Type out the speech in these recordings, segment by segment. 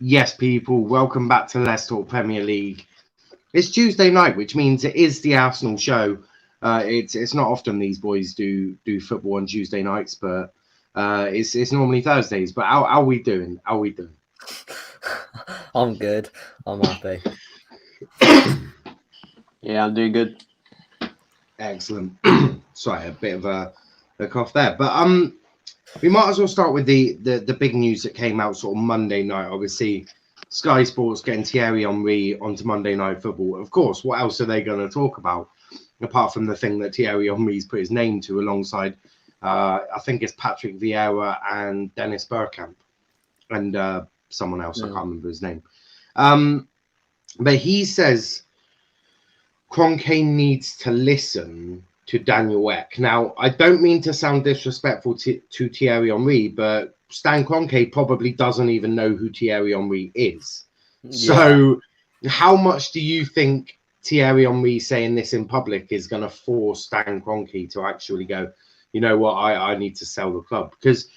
Yes, people, welcome back to Let's Talk Premier League. It's Tuesday night, which means it is the Arsenal show. It's not often these boys do football on Tuesday nights, but it's normally Thursdays. But how are we doing? How are we doing? I'm good. I'm happy. Yeah, I'm doing good. Excellent. Sorry, a bit of a cough there, but we might as well start with the big news that came out sort of Monday night. Obviously, Sky Sports getting Thierry Henry onto Monday Night Football. Of course, what else are they going to talk about apart from the thing that Thierry Henry's put his name to alongside? I think it's Patrick Vieira and Dennis Bergkamp and someone else. I can't remember his name. But he says Kroenke needs to listen to Daniel Ek. Now, I don't mean to sound disrespectful to Thierry Henry, but Stan Kroenke probably doesn't even know who Thierry Henry is. Yeah. So how much do you think Thierry Henry saying this in public is going to force Stan Kroenke to actually go, you know what, I need to sell the club? Because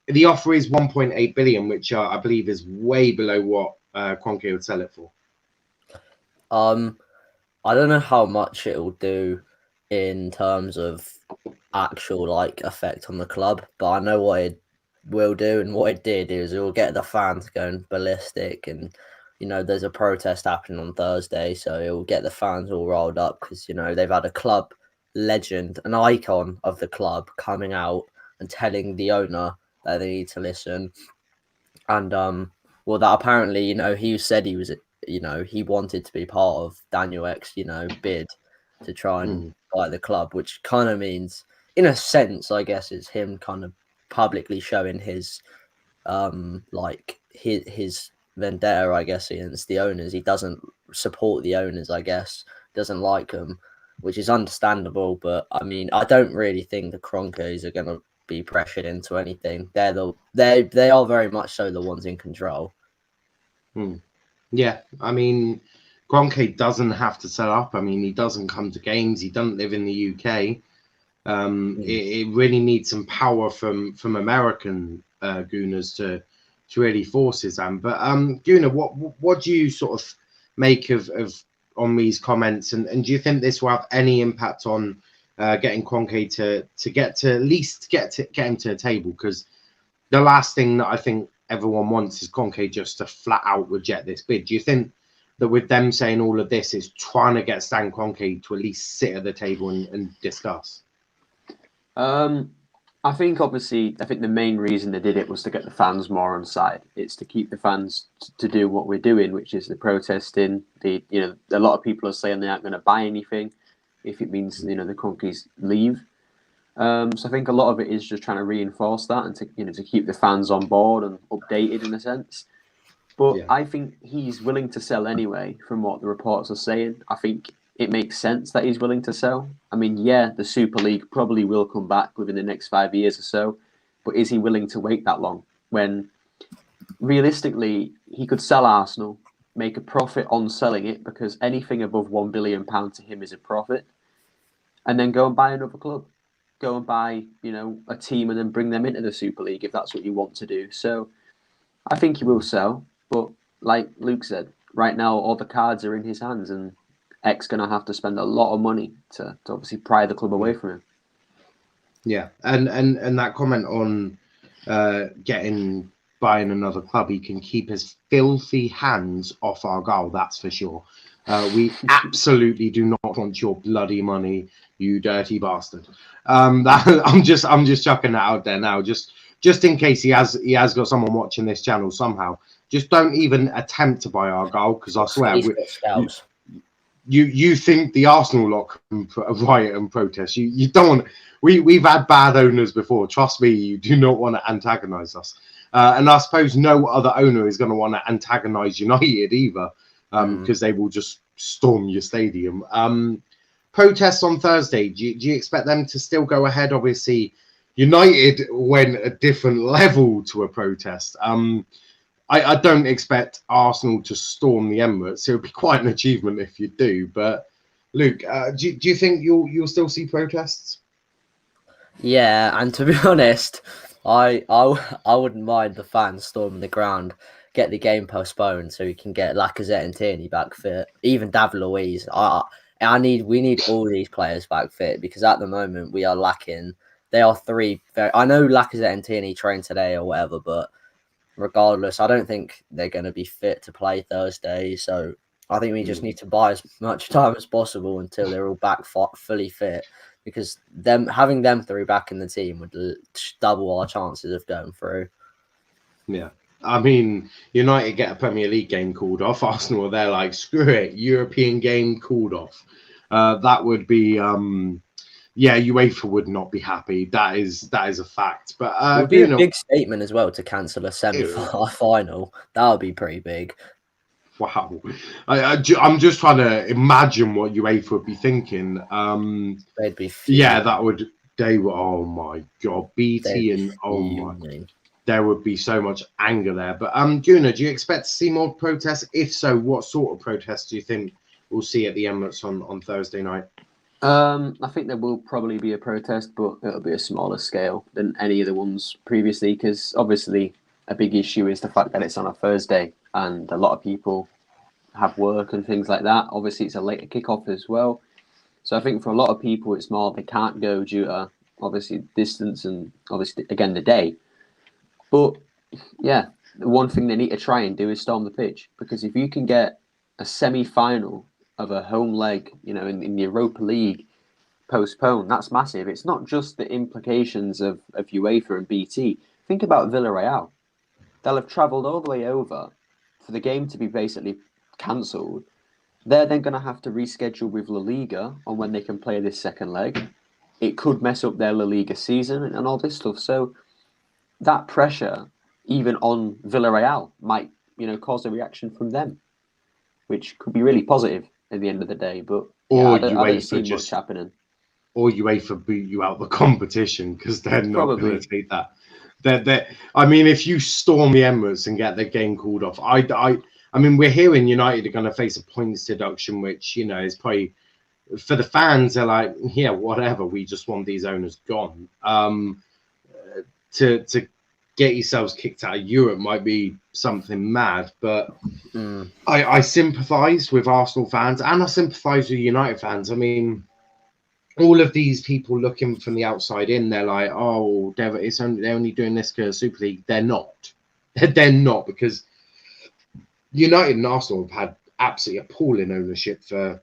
the offer is 1.8 billion, which I believe is way below what Kroenke would sell it for. I don't know how much it will do in terms of actual effect on the club, but I know what it will do, and what it did is it will get the fans going ballistic, and there's a protest happening on Thursday, so it will get the fans all rolled up because they've had a club legend, an icon of the club, coming out and telling the owner that they need to listen, and well, that apparently he said he was he wanted to be part of Daniel Ek's bid to try and buy the club, which kind of means, in a sense, I guess, it's him kind of publicly showing his his vendetta, I guess, against the owners. He doesn't support the owners, I guess, doesn't like them, which is understandable. But I mean, I don't really think the Kroenkes are going to be pressured into anything. They are very much so the ones in control. Yeah, I mean, Kroenke doesn't have to set up. I mean, he doesn't come to games. He doesn't live in the UK. It really needs some power from American Gooners to really force his hand. But Gooner, what do you sort of make of Henry's comments, and do you think this will have any impact on getting Kroenke to get to at least get him to the table? Because the last thing that I think everyone wants is Kroenke just to flat out reject this bid. Do you think that with them saying all of this is trying to get Stan Kroenke to at least sit at the table and discuss? I think the main reason they did it was to get the fans more on side. It's to keep the fans to do what we're doing, which is the protesting. A lot of people are saying they aren't going to buy anything if it means the Kroenkes leave. So I think a lot of it is just trying to reinforce that and to keep the fans on board and updated in a sense. But yeah. I think he's willing to sell anyway, from what the reports are saying. I think it makes sense that he's willing to sell. I mean, yeah, the Super League probably will come back within the next 5 years or so, but is he willing to wait that long? When realistically, he could sell Arsenal, make a profit on selling it, because anything above £1 billion to him is a profit, and then go and buy another club. Go and buy, a team and then bring them into the Super League if that's what you want to do. So I think he will sell, but like Luke said, right now all the cards are in his hands, and Ek's going to have to spend a lot of money to obviously pry the club away from him. Yeah, and that comment on buying another club, he can keep his filthy hands off our goal, that's for sure. We absolutely do not want your bloody money, you dirty bastard. I'm just chucking that out there now, just in case he has got someone watching this channel somehow. Just don't even attempt to buy our goal, because I swear you think the Arsenal lot can riot and protest. You don't want. We've had bad owners before. Trust me, you do not want to antagonise us. And I suppose no other owner is going to want to antagonise United either, because they will just storm your stadium. Protests on Thursday. Do you expect them to still go ahead? Obviously, United went a different level to a protest. I don't expect Arsenal to storm the Emirates. It would be quite an achievement if you do. But Luke, do you think you'll still see protests? Yeah, and to be honest, I wouldn't mind the fans storming the ground, get the game postponed so we can get Lacazette and Tierney back fit. Even David Luiz. We need all these players back fit because at the moment we are lacking. They are three very. I know Lacazette and Tierney trained today or whatever, but regardless, I don't think they're going to be fit to play Thursday. So I think we just need to buy as much time as possible until they're all back fully fit, because having them three back in the team would double our chances of going through. Yeah. I mean, United get a Premier League game called off. Arsenal, they're like, screw it, European game called off. That would be, UEFA would not be happy. That is a fact. But it would be a big statement as well to cancel a semi-final. That would be pretty big. Wow. I'm just trying to imagine what UEFA would be thinking. They'd be fuming. Oh my God, BT and there would be so much anger there. But Gooner, do you expect to see more protests? If so, what sort of protests do you think we'll see at the Emirates on Thursday night? I think there will probably be a protest, but it'll be a smaller scale than any of the ones previously, because obviously a big issue is the fact that it's on a Thursday and a lot of people have work and things like that. Obviously, it's a later kickoff as well. So I think for a lot of people, it's more they can't go due to obviously distance and obviously, again, the day. But yeah, the one thing they need to try and do is storm the pitch, because if you can get a semi-final of a home leg, in the Europa League postponed, that's massive. It's not just the implications of UEFA and BT. Think about Villarreal. They'll have travelled all the way over for the game to be basically cancelled. They're then going to have to reschedule with La Liga on when they can play this second leg. It could mess up their La Liga season and all this stuff. So that pressure, even on Villarreal, might cause a reaction from them, which could be really positive at the end of the day. But I don't see much happening. Or UEFA boot you out the competition because they're not going to take that. I mean, if you storm the Emirates and get the game called off, I mean, we're hearing United are going to face a points deduction, which is probably for the fans. They're like, yeah, whatever. We just want these owners gone. To get yourselves kicked out of Europe might be something mad, but I sympathise with Arsenal fans and I sympathise with United fans. I mean, all of these people looking from the outside in, they're like, oh, they're only doing this because Super League. They're not. They're not, because United and Arsenal have had absolutely appalling ownership for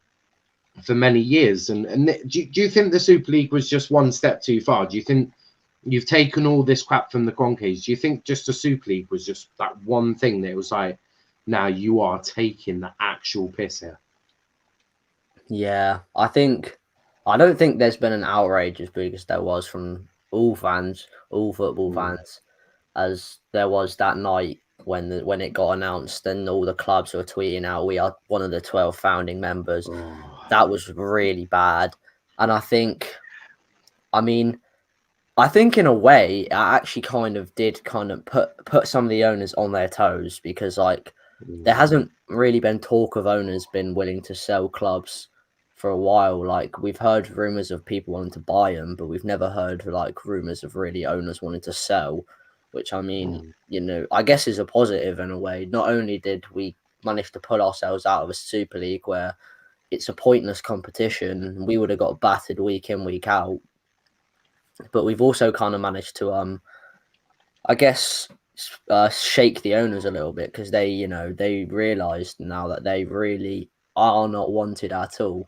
many years. And do you think the Super League was just one step too far? Do you think you've taken all this crap from the Kroenkes? Do you think just the Super League was just that one thing that was like, now you are taking the actual piss here? Yeah, I don't think there's been an outrage as big as there was from all fans, all football fans, as there was that night when it got announced and all the clubs were tweeting out, we are one of the 12 founding members. That was really bad. And I think in a way, it actually did put some of the owners on their toes, because there hasn't really been talk of owners been willing to sell clubs for a while. Like, we've heard rumors of people wanting to buy them, but we've never heard rumors of really owners wanting to sell, which I guess is a positive in a way. Not only did we manage to pull ourselves out of a Super League where it's a pointless competition, we would have got battered week in, week out, but we've also kind of managed to shake the owners a little bit, because they realized now that they really are not wanted at all.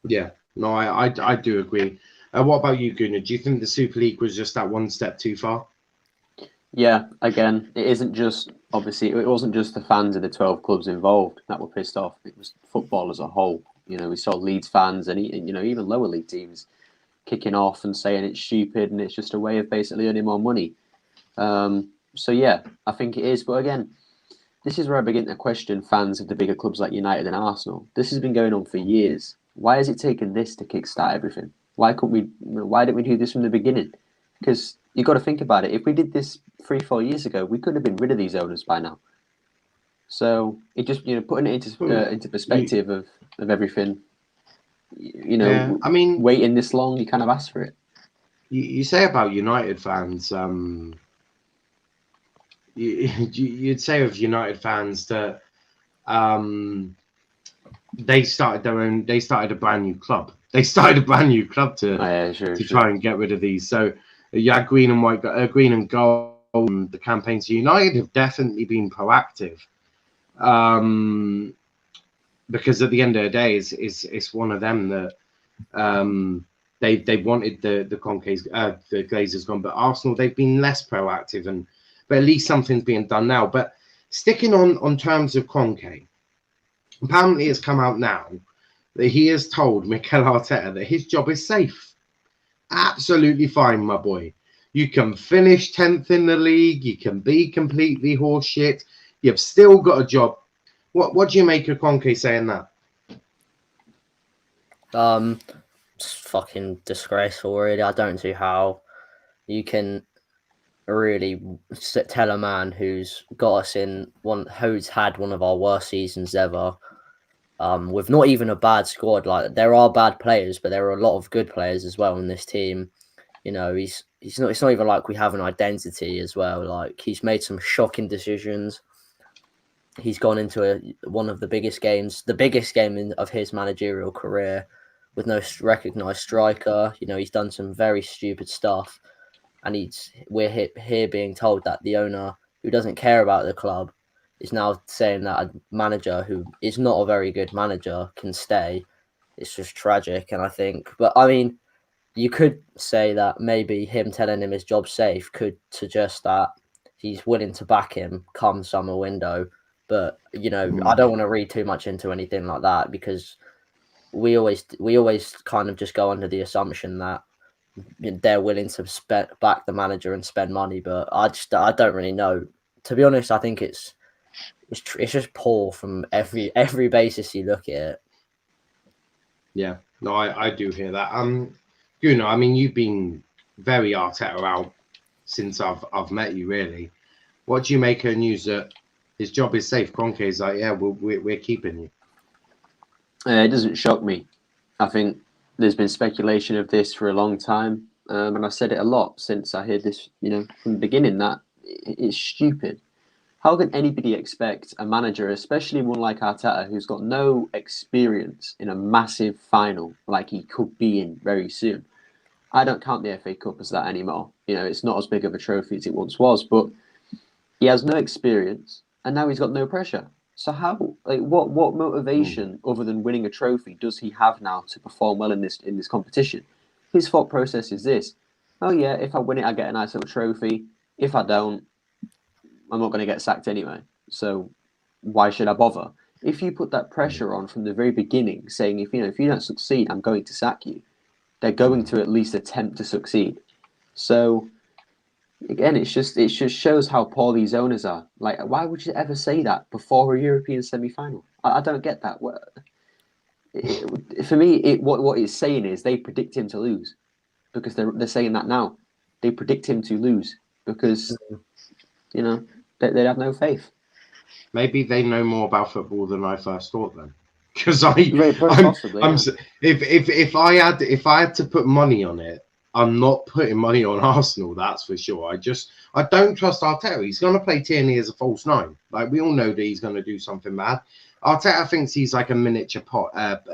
Yeah, no, I do agree. What about you, Gooner? Do you think the Super League was just that one step too far? Yeah, again, it wasn't just the fans of the 12 clubs involved that were pissed off. It was football as a whole. We saw Leeds fans and even lower league teams kicking off and saying it's stupid and it's just a way of basically earning more money. So yeah, I think it is. But again, this is where I begin to question fans of the bigger clubs like United and Arsenal. This has been going on for years. Why has it taken this to kickstart everything? Why didn't we do this from the beginning? Because you've got to think about it. If we did this 3-4 years ago, we could have been rid of these owners by now. So it just, putting it into perspective of everything, waiting this long, you kind of ask for it. You say about United fans, you'd say of United fans that they started a brand new club. They started a brand new club to try and get rid of these. So yeah, green and gold. The campaigns for United have definitely been proactive. Because at the end of the day, it's one of them that they wanted the Kroenkes, the Glazers gone, but Arsenal, they've been less proactive, but at least something's being done now. But sticking on terms of Kroenke, apparently it's come out now that he has told Mikel Arteta that his job is safe. Absolutely fine, my boy. You can finish 10th in the league. You can be completely horseshit. You've still got a job. What do you make of Kroenke saying that? It's fucking disgraceful, really. I don't see how you can really tell a man who's got us who's had one of our worst seasons ever, with not even a bad squad. Like, there are bad players, but there are a lot of good players as well in this team. You know, it's not even like we have an identity as well. Like, he's made some shocking decisions. He's gone into one of the biggest games, of his managerial career, with no recognised striker. You know, he's done some very stupid stuff, and we're here being told that the owner, who doesn't care about the club, is now saying that a manager who is not a very good manager can stay. It's just tragic, and I think, but I mean, you could say that maybe him telling him his job's safe could suggest that he's willing to back him come summer window. But, you know, I don't want to read too much into anything like that, because we always kind of just go under the assumption that they're willing to back the manager and spend money. But I don't really know. To be honest, I think it's just poor from every basis you look at it. Yeah, no, I do hear that. Gooner, I mean, you've been very Arteta out since I've met you, really. What do you make of news that his job is safe? Kroenke is like, yeah, we're keeping you. It doesn't shock me. I think there's been speculation of this for a long time, and I've said it a lot since I heard this, you know, from the beginning, that it's stupid. How can anybody expect a manager, especially one like Arteta, who's got no experience in a massive final like he could be in very soon? I don't count the FA Cup as that anymore. You know, it's not as big of a trophy as it once was, but he has no experience, and now he's got no pressure. So how, like, what motivation other than winning a trophy does he have now to perform well in this competition? His thought process is this: oh yeah, if I win it, I get a nice little trophy. If I don't, I'm not going to get sacked anyway. So why should I bother? If you put that pressure on from the very beginning, saying if you don't succeed, I'm going to sack you, they're going to at least attempt to succeed. So again, it just shows how poor these owners are. Like, why would you ever say that before a European semi-final? I don't get that. For me, what it's saying is they predict him to lose, because they're saying that now. They predict him to lose because, you know, they have no faith. Maybe they know more about football than I first thought then. Because if I had to put money on it, I'm not putting money on Arsenal, that's for sure. I don't trust Arteta. He's going to play Thierry as a false nine. Like, we all know that he's going to do something bad. Arteta thinks he's like a miniature Pep.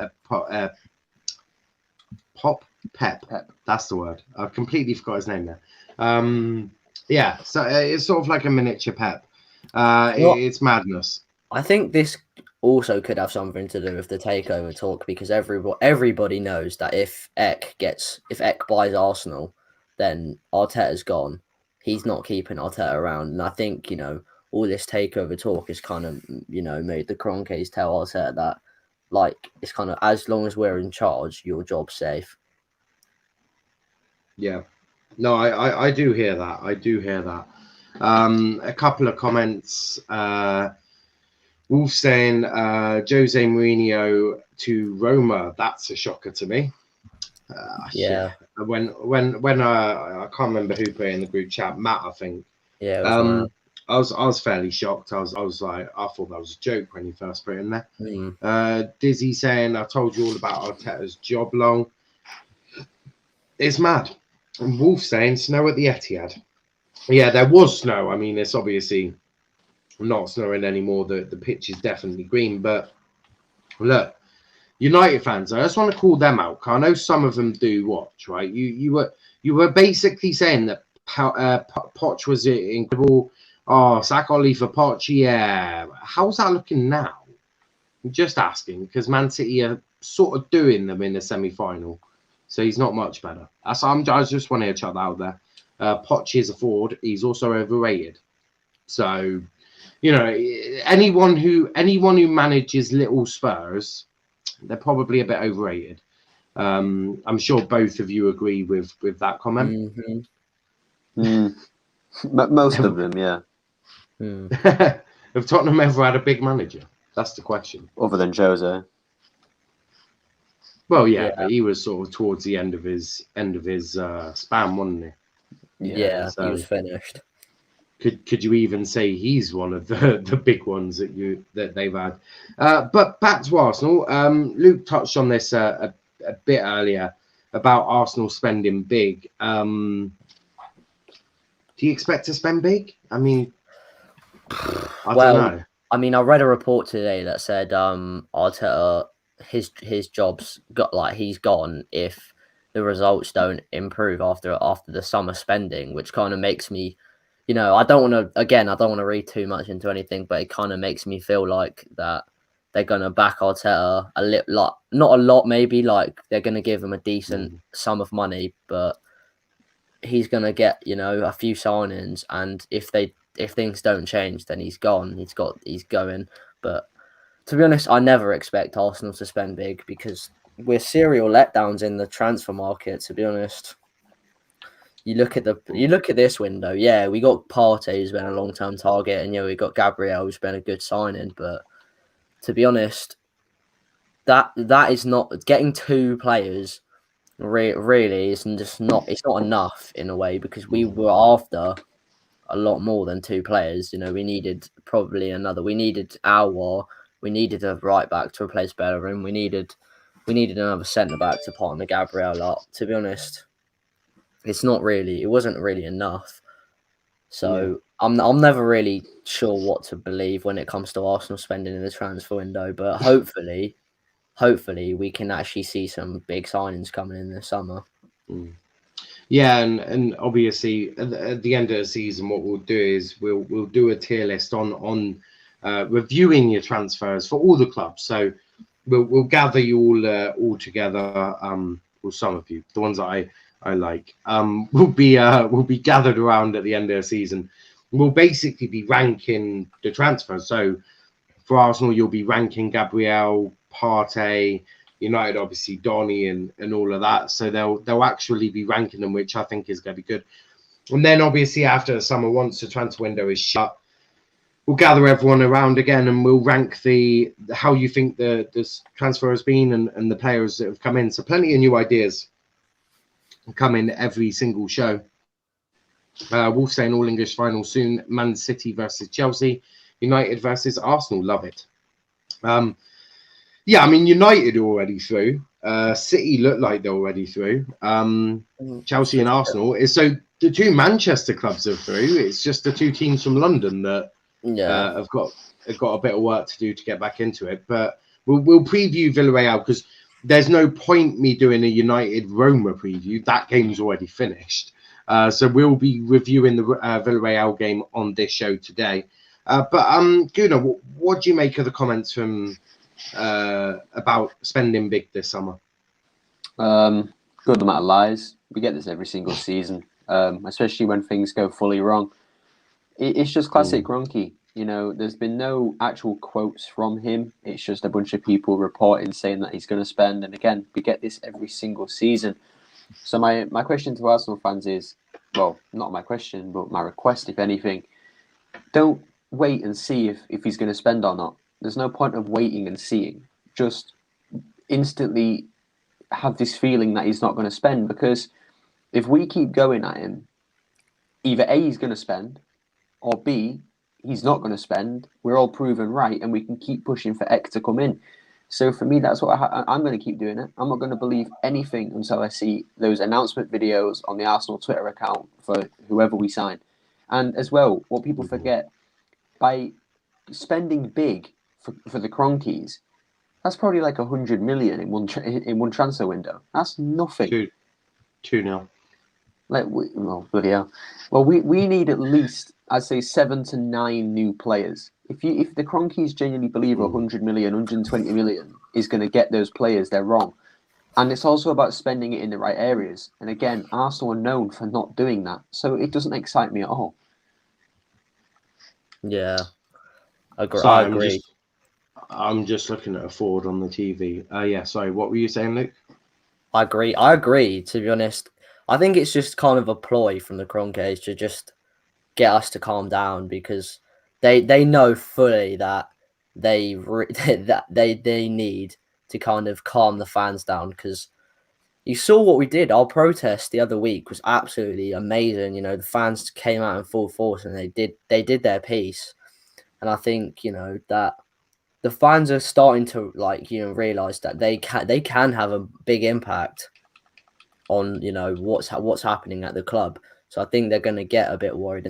That's the word. I completely forgot his name there. Yeah, so it's sort of like a miniature Pep. It's madness. I think this also could have something to do with the takeover talk, because everybody knows that if Eck buys Arsenal, then Arteta's gone. He's not keeping Arteta around, and I think, you know, all this takeover talk is kind of, you know, made the Kroenkes tell Arteta that, like, it's kind of, as long as we're in charge, your job's safe. Yeah, no, I do hear that. I do hear that. A couple of comments. Wolf saying Jose Mourinho to Roma. That's a shocker to me. Yeah. When I can't remember who put it in the group chat. Matt, I think. Yeah. It was I was fairly shocked. I was like, I thought that was a joke when he first put it in there. Mm. Dizzy saying, I told you all about Arteta's job long. It's mad. And Wolf saying, snow at the Etihad. Yeah, there was snow. I mean, it's obviously not snowing anymore. The pitch is definitely green. But look, United fans, I just want to call them out. 'Cause I know some of them do watch, right? You were basically saying that Poch was incredible. Oh, sack Ollie for Poch, yeah. How's that looking now? I'm just asking because Man City are sort of doing them in the semi-final, so he's not much better. I just want to chuck that out there. Poch is a forward. He's also overrated. So, you know, anyone who manages little Spurs, they're probably a bit overrated. I'm sure both of you agree with that comment. Most of them, yeah. Have Tottenham ever had a big manager? That's the question. Other than Jose. Well, yeah, but he was sort of towards the end of his span, wasn't he? Yeah, so he was finished. Could you even say he's one of the big ones that they've had? But back to Arsenal. Luke touched on this a bit earlier about Arsenal spending big. Do you expect to spend big? I mean, I don't know. I mean, I read a report today that said Arteta, his job's he's gone if the results don't improve after the summer spending, which kind of makes me, I don't want to read too much into anything, but it kind of makes me feel like that they're gonna back Arteta a little, like not a lot, maybe like they're gonna give him a decent sum of money, but he's gonna get a few signings, and if things don't change, then he's gone. He's going. But to be honest, I never expect Arsenal to spend big because we're serial letdowns in the transfer market. To be honest, you look at this window. Yeah, we got Partey, who's been a long-term target, and we got Gabriel, who's been a good signing. But to be honest, that is not getting two players. Really, it's just not. It's not enough in a way because we were after a lot more than two players. We needed probably another. We needed Alwar. We needed a right back to replace Bellerin. We needed another centre back to partner Gabriel up. To be honest, it wasn't really enough. So I'm never really sure what to believe when it comes to Arsenal spending in the transfer window. But hopefully we can actually see some big signings coming in this summer. Yeah, and obviously at the end of the season, what we'll do is we'll do a tier list on reviewing your transfers for all the clubs. So we'll gather you all together. Well, some of you, the ones that I like, will be gathered around at the end of the season. We'll basically be ranking the transfers. So for Arsenal, you'll be ranking Gabriel, Partey, United, obviously Donny and all of that. So they'll actually be ranking them, which I think is going to be good. And then obviously after the summer, once the transfer window is shut, we'll gather everyone around again and we'll rank how you think this transfer has been and the players that have come in. So plenty of new ideas come in every single show. Wolves saying all English final soon. Man City versus Chelsea. United versus Arsenal. Love it. Yeah, I mean, United are already through. City look like they're already through. Chelsea and Arsenal. So the two Manchester clubs are through. It's just the two teams from London that have got a bit of work to do to get back into it. But we'll preview Villarreal because there's no point me doing a United Roma preview. That game's already finished. So we'll be reviewing the Villarreal game on this show today. But Gooner, what do you make of the comments from about spending big this summer? Good amount of lies. We get this every single season, especially when things go fully wrong. It's just classic Kroenke. There's been no actual quotes from him. It's just a bunch of people reporting saying that he's going to spend. And again, we get this every single season. So my question to Arsenal fans is, well, not my question, but my request, if anything, don't wait and see if he's going to spend or not. There's no point of waiting and seeing. Just instantly have this feeling that he's not going to spend, because if we keep going at him, either A, he's going to spend, or B, he's not going to spend. We're all proven right, and we can keep pushing for X to come in. So for me, that's what I'm going to keep doing it. I'm not going to believe anything until I see those announcement videos on the Arsenal Twitter account for whoever we sign. And as well, what people forget, by spending big for the Cronkies, that's probably like 100 million in one transfer window. That's nothing. 2-0. Bloody hell. Well, we need at least, I'd say, 7 to 9 new players. If the Cronkies genuinely believe 100 million, 120 million is going to get those players, they're wrong. And it's also about spending it in the right areas. And again, Arsenal are known for not doing that, so it doesn't excite me at all. Yeah, I Sorry, agree. I'm just looking at a forward on the TV. Yeah, sorry, what were you saying, Luke? I agree, to be honest. I think it's just kind of a ploy from the Kroenkes to just get us to calm down, because they know fully that they need to kind of calm the fans down, because you saw what we did. Our protest the other week was absolutely amazing. You know, the fans came out in full force and they did their piece. And I think, you know, that the fans are starting to realize that they can have a big impact on, you know, what's happening at the club. So I think they're going to get a bit worried,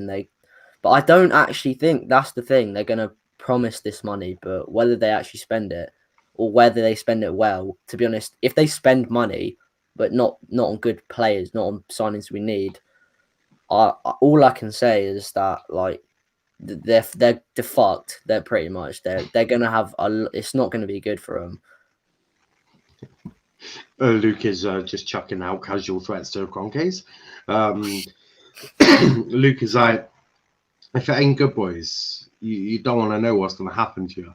but I don't actually think that's the thing. They're going to promise this money, but whether they actually spend it or whether they spend it well, to be honest, if they spend money but not on good players, not on signings we need, all I can say is that, like, they're fucked. They're pretty much they're gonna have it's not gonna be good for them. Luke is just chucking out casual threats to Kroenkes. Luke is like, if it ain't good, boys, you don't want to know what's going to happen to you.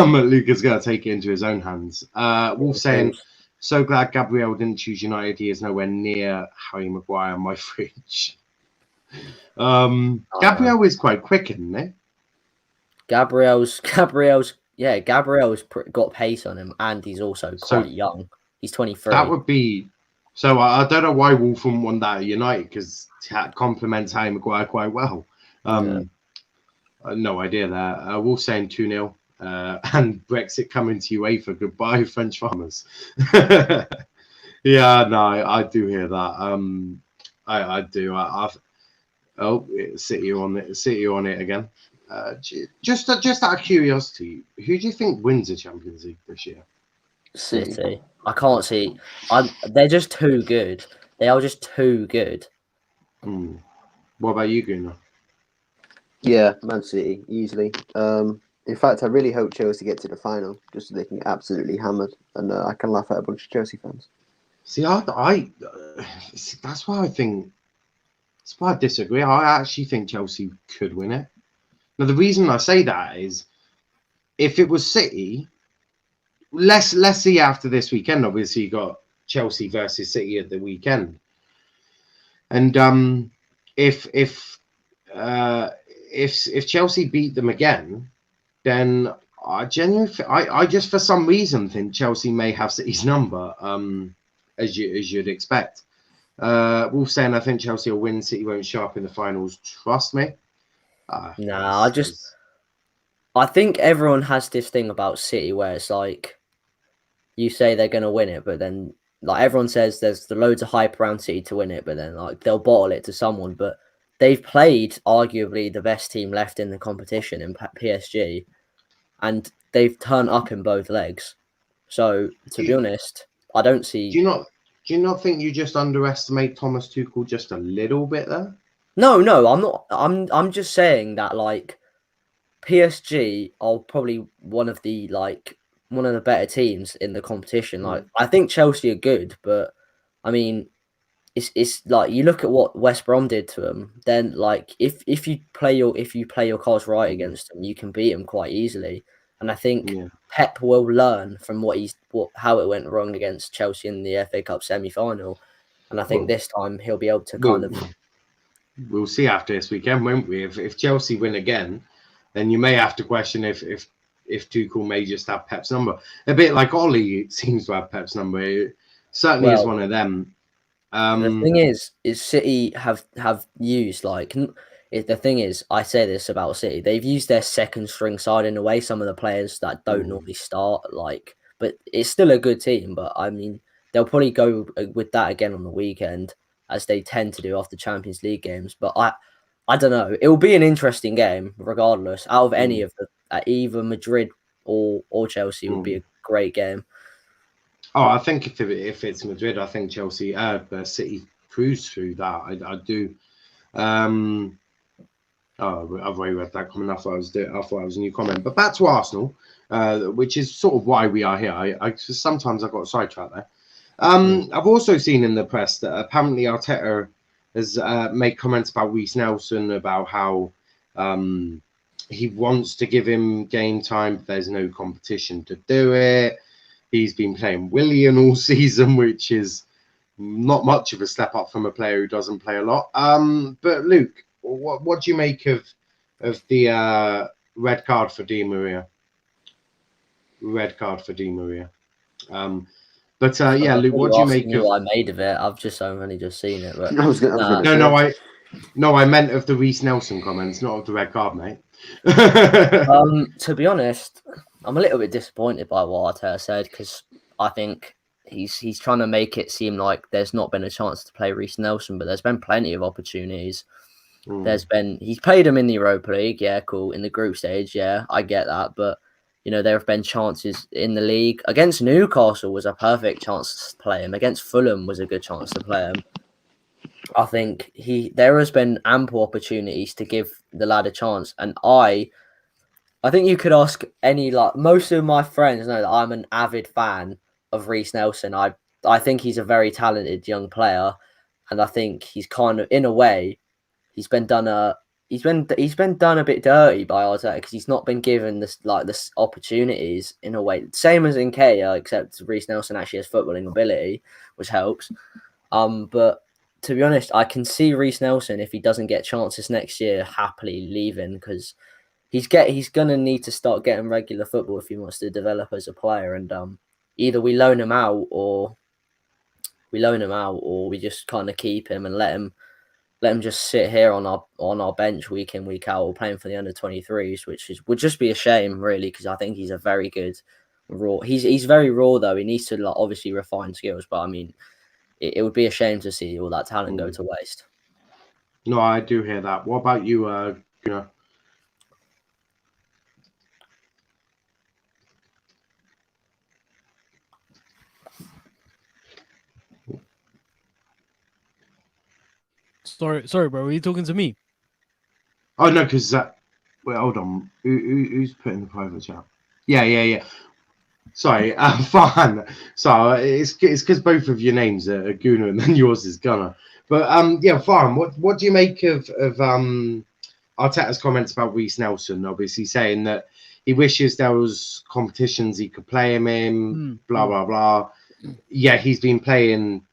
Luke is going to take it into his own hands. Wolf saying, so glad Gabriel didn't choose United. He is nowhere near Harry Maguire on my fridge. Gabriel is quite quick, isn't he? Gabriel's got pace on him, and he's also quite young. He's 23. That would be... So I don't know why Wolf wouldn't want that at United, because it complements Harry Maguire quite well. No idea there. Wolf saying 2-0. And Brexit coming to UEFA. Goodbye, French farmers. Yeah, no, I do hear that. I do. City on it again. Just out of curiosity, who do you think wins the Champions League this year? City. I can't see. They're just too good. They are just too good. What about you, Gooner? Yeah, Man City, easily. In fact, I really hope Chelsea get to the final, just so they can get absolutely hammered, and I can laugh at a bunch of Chelsea fans. See, that's why I think. That's why I disagree. I actually think Chelsea could win it. Now, the reason I say that is, if it was City, let's see after this weekend. Obviously, you got Chelsea versus City at the weekend, and if Chelsea beat them again, then I just for some reason think Chelsea may have City's number, as you'd expect. Wolf saying, I think Chelsea will win. City won't show up in the finals. Trust me. I think everyone has this thing about City where it's like, you say they're going to win it, but then, like, everyone says there's the loads of hype around City to win it, but then, like, they'll bottle it to someone. But they've played arguably the best team left in the competition in PSG, and they've turned up in both legs. So, to be honest, I don't see. Do you not think you just underestimate Thomas Tuchel just a little bit there? No, I'm not. I'm just saying that, like, PSG are probably one of the better teams in the competition. Like, I think Chelsea are good, but I mean, it's like, you look at what West Brom did to them. Then, like, if you play your cards right against them, you can beat them quite easily. And I think Pep will learn from how it went wrong against Chelsea in the FA Cup semi-final, and I think this time he'll be able to We'll see after this weekend, won't we? If Chelsea win again, then you may have to question if Tuchel may just have Pep's number. A bit like Ollie seems to have Pep's number. It certainly is one of them. The thing is City have used, like, the thing is, I say this about City, they've used their second string side in a way, some of the players that don't normally start, like, but it's still a good team. But I mean, they'll probably go with that again on the weekend, as they tend to do after Champions League games. But I don't know. It will be an interesting game, regardless. Out of any of the, either Madrid or Chelsea would be a great game. Oh, I think if it's Madrid, I think City cruise through that. I do. I've already read that comment. I thought it was a new comment. But back to Arsenal, which is sort of why we are here. I sometimes I got sidetracked there. I've also seen in the press that apparently Arteta has made comments about Reece Nelson, about how he wants to give him game time, but there's no competition to do it. He's been playing Willian all season, which is not much of a step up from a player who doesn't play a lot. But Luke, what do you make of the red card for Di Maria? Red card for Di Maria. But yeah, Luke, what do you make of? What I made of it? I've only just seen it. But I meant of the Reece Nelson comments, not of the red card, mate. To be honest, I'm a little bit disappointed by what Arteta said, because I think he's trying to make it seem like there's not been a chance to play Reece Nelson, but there's been plenty of opportunities. He's played him in the Europa League, yeah, cool. In the group stage, yeah, I get that, but there have been chances in the league. Against Newcastle was a perfect chance to play him. Against Fulham was a good chance to play him. I think there has been ample opportunities to give the lad a chance, and I think you could ask most of my friends know that I'm an avid fan of Reece Nelson. I think he's a very talented young player, and I think he's kind of, in a way, he's been done a bit dirty by Arteta, because he's not been given this opportunities in a way. Same as Nkea, except Reece Nelson actually has footballing ability, which helps. But to be honest, I can see Reece Nelson, if he doesn't get chances next year, happily leaving, because he's going to need to start getting regular football if he wants to develop as a player. And either we loan him out or we just kind of keep him and let him just sit here on our bench week in, week out, or playing for the under-23s, which would just be a shame, really, because I think he's a very good raw. He's very raw, though. He needs to obviously refine skills, but I mean, it would be a shame to see all that talent go to waste. No, I do hear that. What about you, Gooner? Sorry, bro. Are you talking to me? Oh no, because wait, hold on. Who's putting the private chat? Yeah. Sorry, fine. So it's because both of your names are Gooner and then yours is Gunner. But yeah, fine. What do you make of Arteta's comments about Reece Nelson? Obviously saying that he wishes there was competitions he could play him in. Blah blah blah. Yeah, he's been playing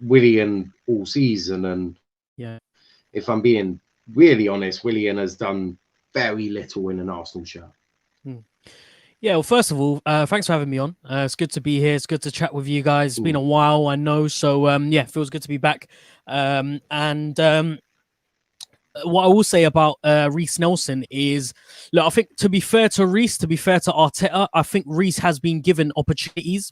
Willian all season, and yeah, if I'm being really honest, Willian has done very little in an Arsenal shirt. Yeah, well, first of all, thanks for having me on. It's good to be here. It's good to chat with you guys. It's been a while, I know. So, yeah, feels good to be back. And what I will say about Reece Nelson is, look, I think to be fair to Reece, to be fair to Arteta, I think Reece has been given opportunities.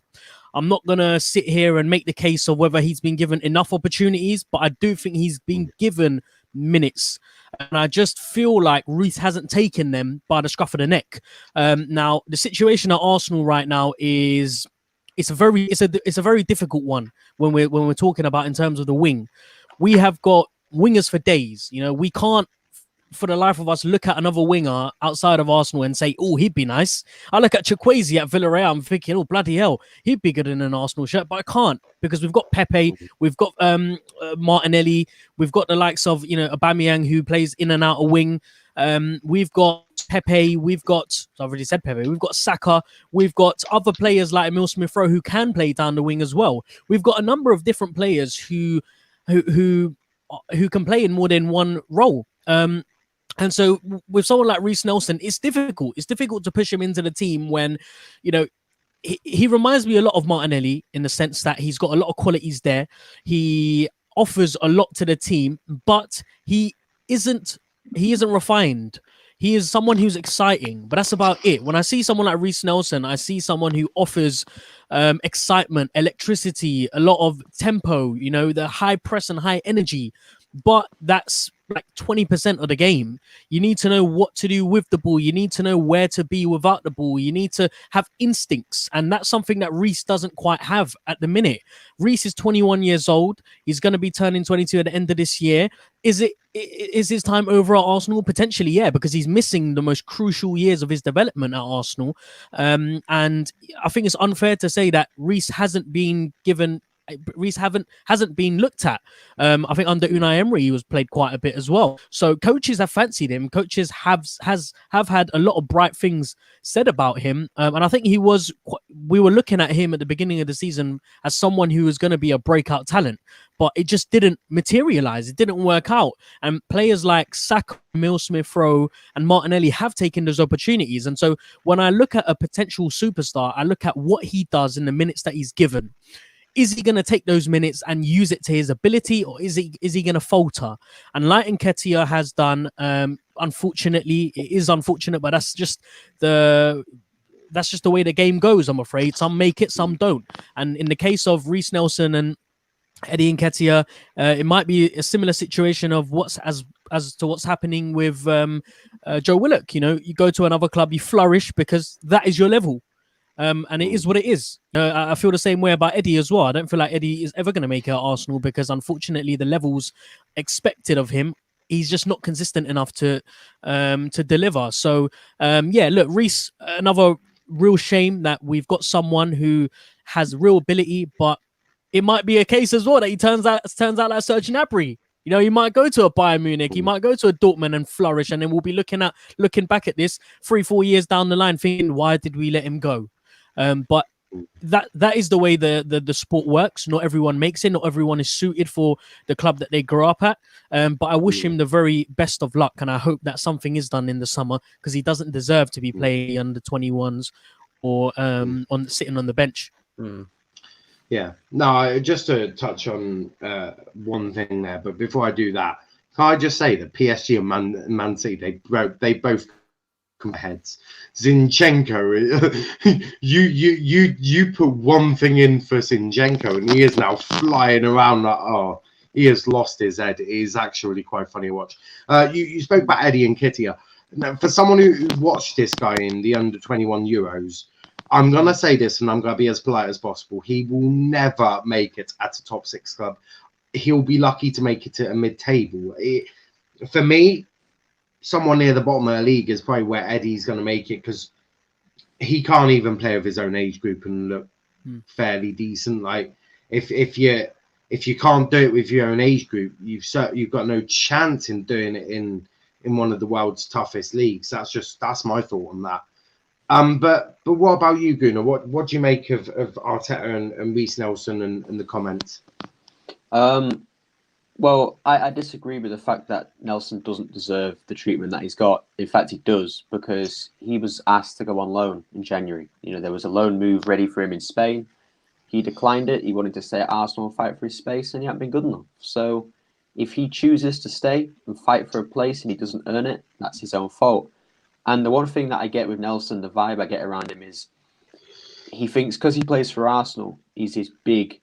I'm not going to sit here and make the case of whether he's been given enough opportunities, but I do think he's been given minutes. And I just feel like Reece hasn't taken them by the scruff of the neck. Now, the situation at Arsenal right now is it's a very difficult one when we're talking about in terms of the wing. We have got wingers for days. We can't, for the life of us, look at another winger outside of Arsenal and say, oh, he'd be nice. I look at Chukwueze at Villarreal, I'm thinking, oh, bloody hell, he'd be good in an Arsenal shirt, but I can't, because we've got Pepe, we've got Martinelli, we've got the likes of, Aubameyang, who plays in and out of wing. We've got Pepe, I've already said Pepe, we've got Saka, we've got other players like Emil Smith-Rowe who can play down the wing as well. We've got a number of different players who can play in more than one role. And so with someone like Reece Nelson, it's difficult. It's difficult to push him into the team when, he reminds me a lot of Martinelli in the sense that he's got a lot of qualities there. He offers a lot to the team, but he isn't refined. He is someone who's exciting, but that's about it. When I see someone like Reece Nelson, I see someone who offers excitement, electricity, a lot of tempo, the high press and high energy. But that's like 20% of the game. You need to know what to do with the ball. You need to know where to be without the ball. You need to have instincts. And that's something that Reece doesn't quite have at the minute. Reece is 21 years old. He's going to be turning 22 at the end of this year. Is his time over at Arsenal? Potentially, yeah, because he's missing the most crucial years of his development at Arsenal. And I think it's unfair to say that Reece hasn't been looked at. I think under Unai Emery he was played quite a bit as well. So coaches have fancied him. Coaches have had a lot of bright things said about him. And I think we were looking at him at the beginning of the season as someone who was going to be a breakout talent, but it just didn't materialize. It didn't work out. And players like Saka, Emile Smith-Rowe and Martinelli have taken those opportunities. And so when I look at a potential superstar, I look at what he does in the minutes that he's given. Is he going to take those minutes and use it to his ability, or is he going to falter? And like Nketiah has done, unfortunately, it is unfortunate, but that's just the way the game goes, I'm afraid. Some make it, some don't. And in the case of Reiss Nelson and Eddie Nketiah, it might be a similar situation of as to what's happening with Joe Willock. You know, you go to another club, you flourish because that is your level. And it is what it is. I feel the same way about Eddie as well. I don't feel like Eddie is ever going to make it at Arsenal because, unfortunately, the levels expected of him, he's just not consistent enough to deliver. So, look, Reece, another real shame that we've got someone who has real ability, but it might be a case as well that he turns out like Serge Gnabry. You know, he might go to a Bayern Munich, he might go to a Dortmund and flourish, and then we'll be looking back at this 3-4 years down the line, thinking, why did we let him go? But that is the way the sport works. Not everyone makes it. Not everyone is suited for the club that they grow up at. But I wish him the very best of luck, and I hope that something is done in the summer because he doesn't deserve to be playing under 21s or sitting on the bench. Yeah. No, just to touch on one thing there, but before I do that, can I just say that PSG and Man City, they both heads. Zinchenko, you put one thing in for Zinchenko and he is now flying around like, he has lost his head. It is actually quite funny to watch. You spoke about Eddie Nketiah. Now, for someone who watched this guy in the under 21 Euros, I'm going to say this and I'm going to be as polite as possible. He will never make it at a top 6 club. He'll be lucky to make it to a mid-table. For me, someone near the bottom of the league is probably where Eddie's going to make it because he can't even play with his own age group and look fairly decent. Like if you can't do it with your own age group, you've got no chance in doing it in one of the world's toughest leagues. That's my thought on that. But what about you, Gooner? What do you make of Arteta and Reiss Nelson and the comments? Well, I disagree with the fact that Nelson doesn't deserve the treatment that he's got. In fact, he does, because he was asked to go on loan in January. You know, there was a loan move ready for him in Spain. He declined it. He wanted to stay at Arsenal and fight for his space, and he hadn't been good enough. So if he chooses to stay and fight for a place and he doesn't earn it, that's his own fault. And the one thing that I get with Nelson, the vibe I get around him is he thinks because he plays for Arsenal, he's this big,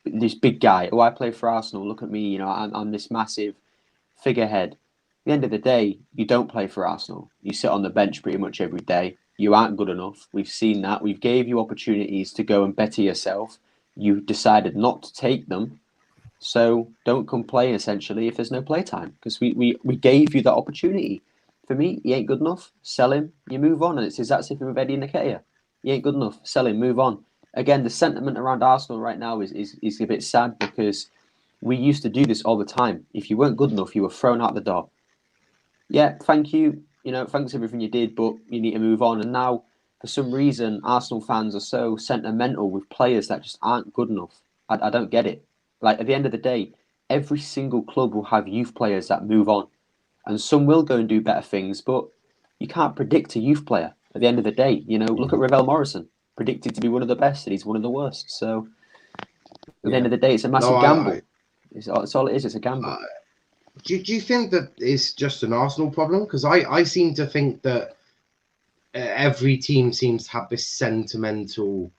this big guy. Oh, I play for Arsenal. Look at me. I'm this massive figurehead. At the end of the day, you don't play for Arsenal. You sit on the bench pretty much every day. You aren't good enough. We've seen that. We've gave you opportunities to go and better yourself. You decided not to take them. So don't complain, essentially, if there's no playtime, because we gave you that opportunity. For me, he ain't good enough. Sell him. You move on. And it's the exact same thing with Eddie Nketiah. He ain't good enough. Sell him. Move on. Again, the sentiment around Arsenal right now is a bit sad because we used to do this all the time. If you weren't good enough, you were thrown out the door. Yeah, thank you. Thanks for everything you did, but you need to move on. And now, for some reason, Arsenal fans are so sentimental with players that just aren't good enough. I don't get it. Like, at the end of the day, every single club will have youth players that move on. And some will go and do better things, but you can't predict a youth player. At the end of the day, look at Ravel Morrison. Predicted to be one of the best, and he's one of the worst. So, at the end of the day, it's a massive gamble. It's all it is. It's a gamble. Do you think that it's just an Arsenal problem? Because I seem to think that every team seems to have this sentimental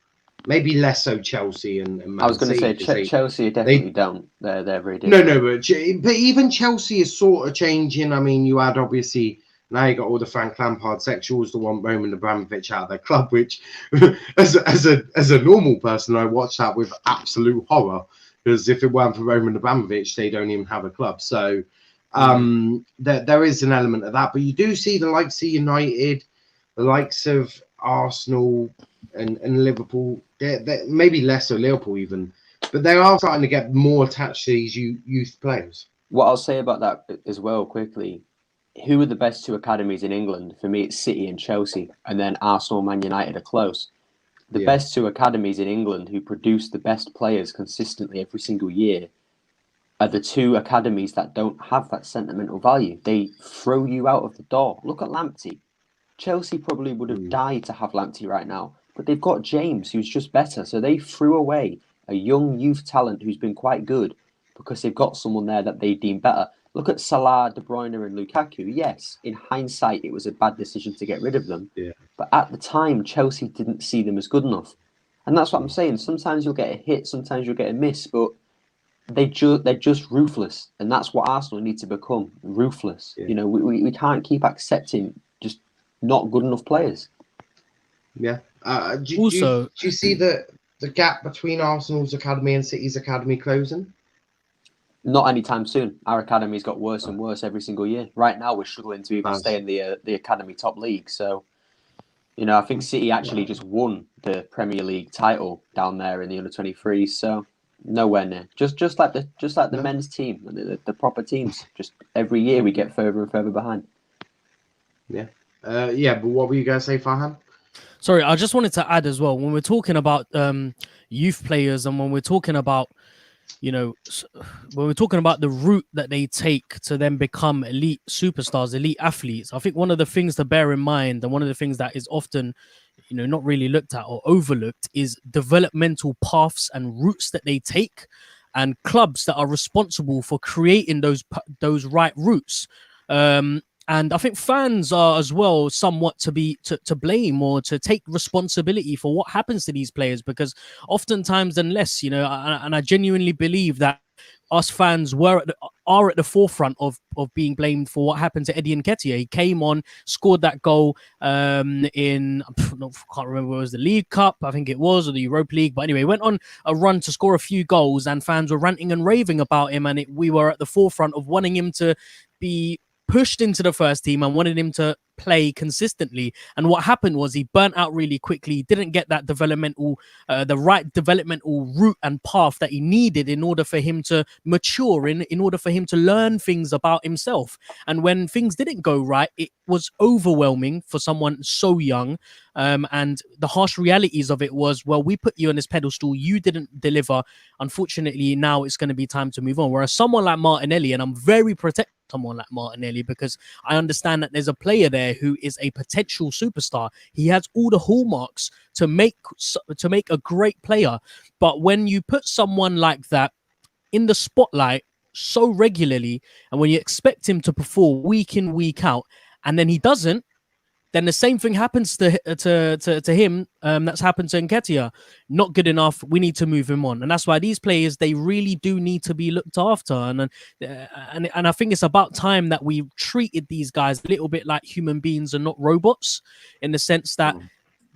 Maybe less so Chelsea and Man I was going to say City, 'cause Chelsea definitely don't. They're very no, different. but even Chelsea is sort of changing. I mean, you had obviously now you got all the Frank Lampard sexuals that want Roman Abramovich out of their club, which as a normal person, I watch that with absolute horror, because if it weren't for Roman Abramovich, they don't even have a club. So there is an element of that. But you do see the likes of United, the likes of Arsenal and Liverpool, they're maybe less so Liverpool even, but they are starting to get more attached to these youth players. What I'll say about that as well quickly, who are the best two academies in England? For me, it's City and Chelsea, and then Arsenal and Man United are close. The best two academies in England who produce the best players consistently every single year are the two academies that don't have that sentimental value. They throw you out of the door. Look at Lamptey. Chelsea probably would have died to have Lamptey right now, but they've got James, who's just better. So they threw away a young youth talent who's been quite good because they've got someone there that they deem better. Look at Salah, De Bruyne and Lukaku. Yes, in hindsight, it was a bad decision to get rid of them. Yeah. But at the time, Chelsea didn't see them as good enough. And that's what I'm saying. Sometimes you'll get a hit, sometimes you'll get a miss, but they're just ruthless. And that's what Arsenal need to become, ruthless. Yeah. You know, we can't keep accepting just not good enough players. Yeah. Do Also, you see the gap between Arsenal's academy and City's academy closing? Not anytime soon. Our academy's got worse and worse every single year. Right now, we're struggling to even stay in the academy top league. So, you know, I think City actually just won the Premier League title down there in the under-23s. So nowhere near. Just like the men's team, the proper teams. Just every year we get further and further behind. Yeah. But what were you going to say, Farhan? sorry, I just wanted to add as well, when we're talking about youth players and when we're talking about, you know, when we're talking about the route that they take to then become elite superstars, elite athletes, I think one of the things to bear in mind, and one of the things that is often, you know, not really looked at or overlooked, is developmental paths and routes that they take, and clubs that are responsible for creating those right routes. And I think fans are as well somewhat to blame or to take responsibility for what happens to these players, because oftentimes, unless, you know, and I genuinely believe that us fans are at the forefront of being blamed for what happened to Eddie Nketiah. He came on, scored that goal I can't remember, it was the League Cup, I think it was, or the Europa League. But anyway, went on a run to score a few goals, and fans were ranting and raving about him. And we were at the forefront of wanting him to be pushed into the first team and wanted him to play consistently. And what happened was he burnt out really quickly, didn't get that the right developmental route and path that he needed in order for him to mature, in order for him to learn things about himself. And when things didn't go right, it was overwhelming for someone so young. And the harsh realities of it was, well, we put you on this pedestal, you didn't deliver. Unfortunately, now it's going to be time to move on. Whereas someone like Martinelli, and I'm very protective of someone like Martinelli, because I understand that there's a player there who is a potential superstar. He has all the hallmarks to make a great player. But when you put someone like that in the spotlight so regularly, and when you expect him to perform week in, week out, and then he doesn't, then the same thing happens to him that's happened to Nketiah. Not good enough. We need to move him on. And that's why these players, they really do need to be looked after. And I think it's about time that we treated these guys a little bit like human beings and not robots, in the sense that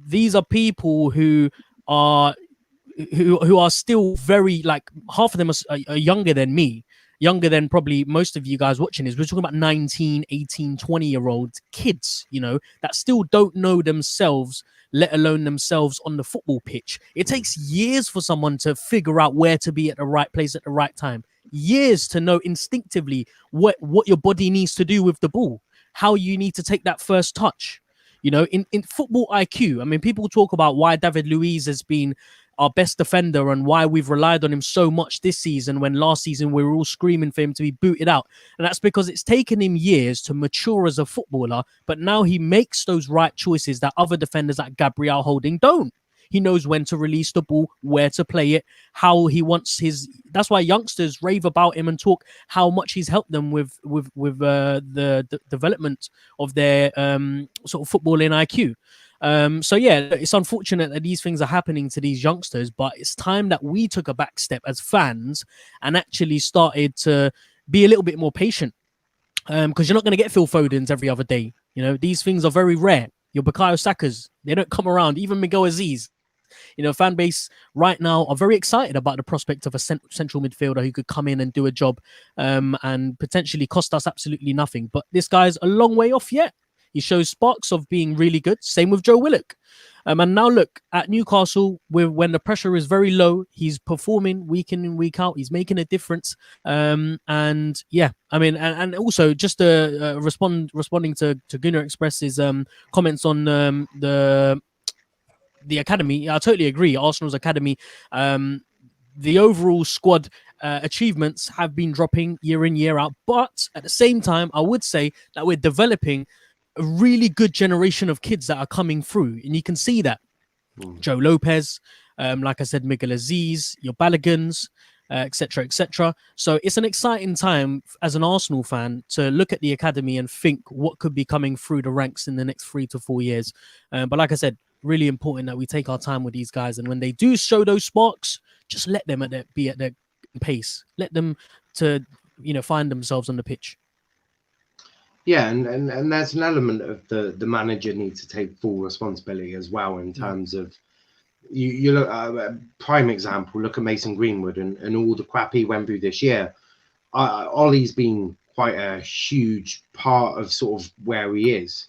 these are people who are still very, like, half of them are younger than me. Younger than probably most of you guys watching this. We're talking about 19, 18, 20-year-old kids, you know, that still don't know themselves, let alone themselves on the football pitch. It takes years for someone to figure out where to be at the right place at the right time. Years to know instinctively what your body needs to do with the ball, how you need to take that first touch. You know, in football IQ, I mean, people talk about why David Luiz has been our best defender and why we've relied on him so much this season, when last season we were all screaming for him to be booted out. And that's because it's taken him years to mature as a footballer, but now he makes those right choices that other defenders like Gabriel Holding don't. He knows when to release the ball, where to play it, how he wants his... That's why youngsters rave about him and talk how much he's helped them with the development of their sort of footballing IQ. So yeah, it's unfortunate that these things are happening to these youngsters, but it's time that we took a back step as fans and actually started to be a little bit more patient. Because you're not going to get Phil Fodens every other day. You know, these things are very rare. Your Bukayo Sakas, they don't come around. Even Miguel Aziz, you know, fan base right now are very excited about the prospect of a central midfielder who could come in and do a job and potentially cost us absolutely nothing. But this guy's a long way off yet. He shows sparks of being really good. Same with Joe Willock. And now look at Newcastle, when the pressure is very low, he's performing week in and week out. He's making a difference. And yeah, I mean, and also just responding to Gooner Express's comments on the academy. I totally agree. Arsenal's academy, the overall squad achievements have been dropping year in, year out. But at the same time, I would say that we're developing a really good generation of kids that are coming through. And you can see that. Joe Lopez, like I said, Miguel Aziz, your Balagans, etc., etc. So it's an exciting time as an Arsenal fan to look at the academy and think what could be coming through the ranks in the next 3 to 4 years. But like I said, really important that we take our time with these guys. And when they do show those sparks, just let them be at their pace. Let them to, find themselves on the pitch. Yeah, and there's an element of the manager needs to take full responsibility as well in terms of you look prime example. Look at Mason Greenwood and all the crap he went through this year. Ollie's been quite a huge part of sort of where he is,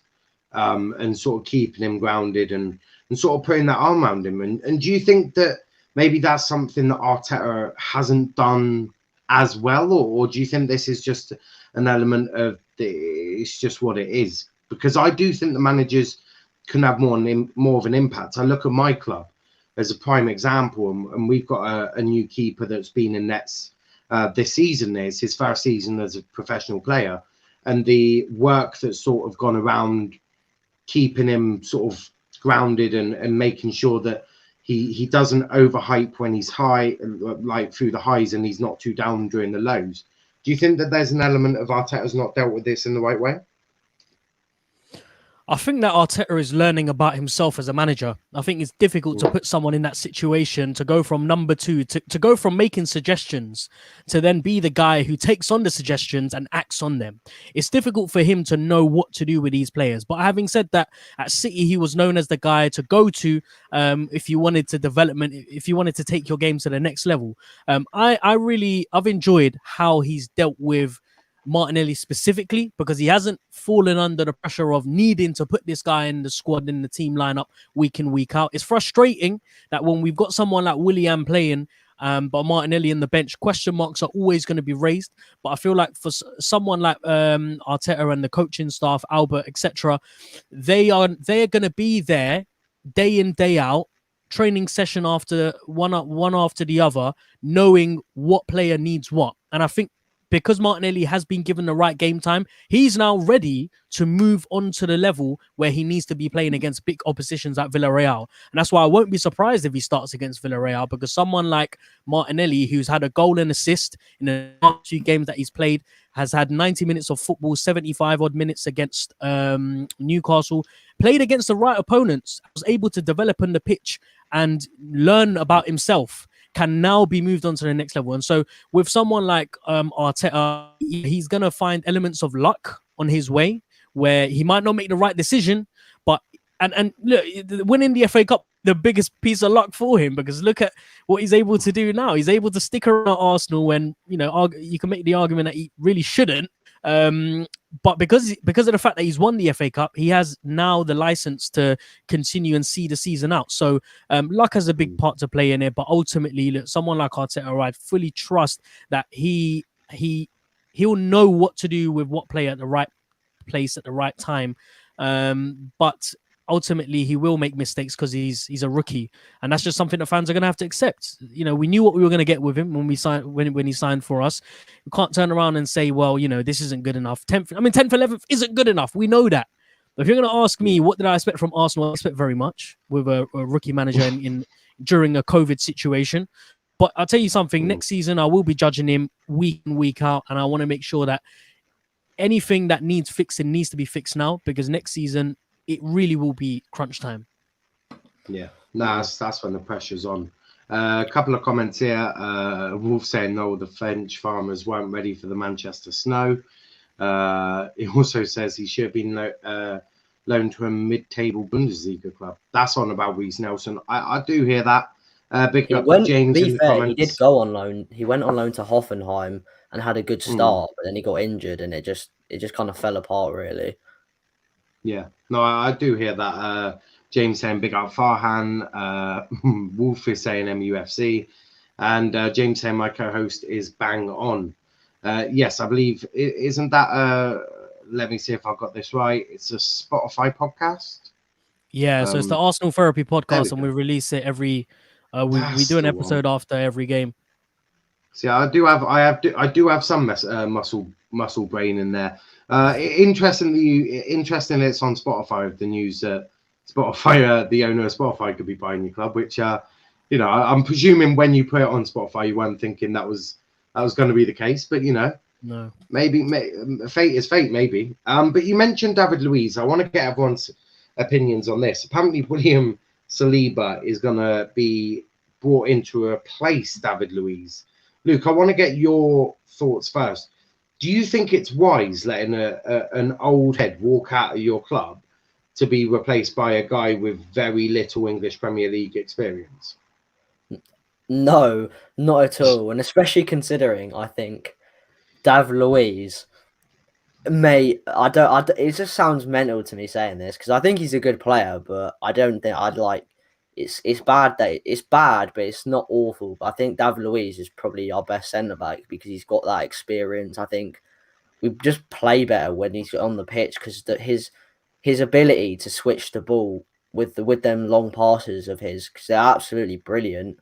and sort of keeping him grounded and sort of putting that arm around him. And do you think that maybe that's something that Arteta hasn't done as well, or do you think this is just an element of it's just what it is? Because I do think the managers can have more of an impact. I look at my club as a prime example, and we've got a new keeper that's been in nets this season. Is his first season as a professional player, and the work that's sort of gone around keeping him sort of grounded and making sure that he doesn't overhype when he's high, like through the highs, and he's not too down during the lows. Do you think that there's an element of Arteta's not dealt with this in the right way? I think that Arteta is learning about himself as a manager. I think it's difficult to put someone in that situation to go from number two, to go from making suggestions to then be the guy who takes on the suggestions and acts on them. It's difficult for him to know what to do with these players. But having said that, at City, he was known as the guy to go to if you wanted to take your game to the next level. I've enjoyed how he's dealt with Martinelli specifically, because he hasn't fallen under the pressure of needing to put this guy in the squad, in the team lineup week in, week out. It's frustrating that when we've got someone like Willian playing, but Martinelli in the bench, question marks are always going to be raised. But I feel like for someone like Arteta and the coaching staff, Albert, etc., they're going to be there day in, day out, training session after one after the other, knowing what player needs what. And I think because Martinelli has been given the right game time, he's now ready to move on to the level where he needs to be playing against big oppositions like Villarreal. And that's why I won't be surprised if he starts against Villarreal, because someone like Martinelli, who's had a goal and assist in the last few games that he's played, has had 90 minutes of football, 75 odd minutes against Newcastle, played against the right opponents, was able to develop on the pitch and learn about himself, can now be moved on to the next level. And so with someone like Arteta, he's going to find elements of luck on his way where he might not make the right decision, but and look, winning the FA Cup, the biggest piece of luck for him, because look at what he's able to do now. He's able to stick around at Arsenal when, you can make the argument that he really shouldn't. But because of the fact that he's won the FA Cup, he has now the license to continue and see the season out. So luck has a big part to play in it. But ultimately, look, someone like Arteta, I fully trust that he'll know what to do with what player at the right place at the right time. But ultimately, he will make mistakes because he's a rookie, and that's just something that fans are going to have to accept. We knew what we were going to get with him when he signed for us. We can't turn around and say, well, this isn't good enough. 10th, 11th isn't good enough. We know that. But if you're going to ask me, what did I expect from Arsenal? I expect very much with a rookie manager during a COVID situation. But I'll tell you something. Next season, I will be judging him week in, week out, and I want to make sure that anything that needs fixing needs to be fixed now, because next season, it really will be crunch time. Yeah, no, that's when the pressure's on. A couple of comments here. Wolf saying no, the French farmers weren't ready for the Manchester snow. He also says he should have been loaned to a mid-table Bundesliga club. That's on about Reece Nelson. I do hear that. Big up to James in the comments. He did go on loan. He went on loan to Hoffenheim and had a good start, but then he got injured and it just kind of fell apart really. Yeah, no, I do hear that. James saying big up Farhan. Wolf is saying MUFC. And James saying my co-host is bang on. Yes, I believe, isn't that, let me see if I've got this right. It's a Spotify podcast. Yeah, so it's the Arsenal Therapy podcast, and go. we release it every. We do an episode after every game. See, I do have some muscle brain in there. Interestingly, it's on Spotify with the news that Spotify, the owner of Spotify, could be buying your club. Which, I'm presuming when you put it on Spotify, you weren't thinking that was going to be the case. But No. maybe fate is fate. Maybe. But you mentioned David Luiz. I want to get everyone's opinions on this. Apparently, William Saliba is going to be brought in to replace David Luiz. Luke, I want to get your thoughts first. Do you think it's wise letting an old head walk out of your club to be replaced by a guy with very little English Premier League experience? No, not at all. And especially considering, I think, David Luiz it just sounds mental to me saying this because I think he's a good player, but I don't think I'd like. It's bad it's bad, but it's not awful. But I think David Luiz is probably our best centre back because he's got that experience. I think we just play better when he's on the pitch because his ability to switch the ball with them long passes of his, because they're absolutely brilliant.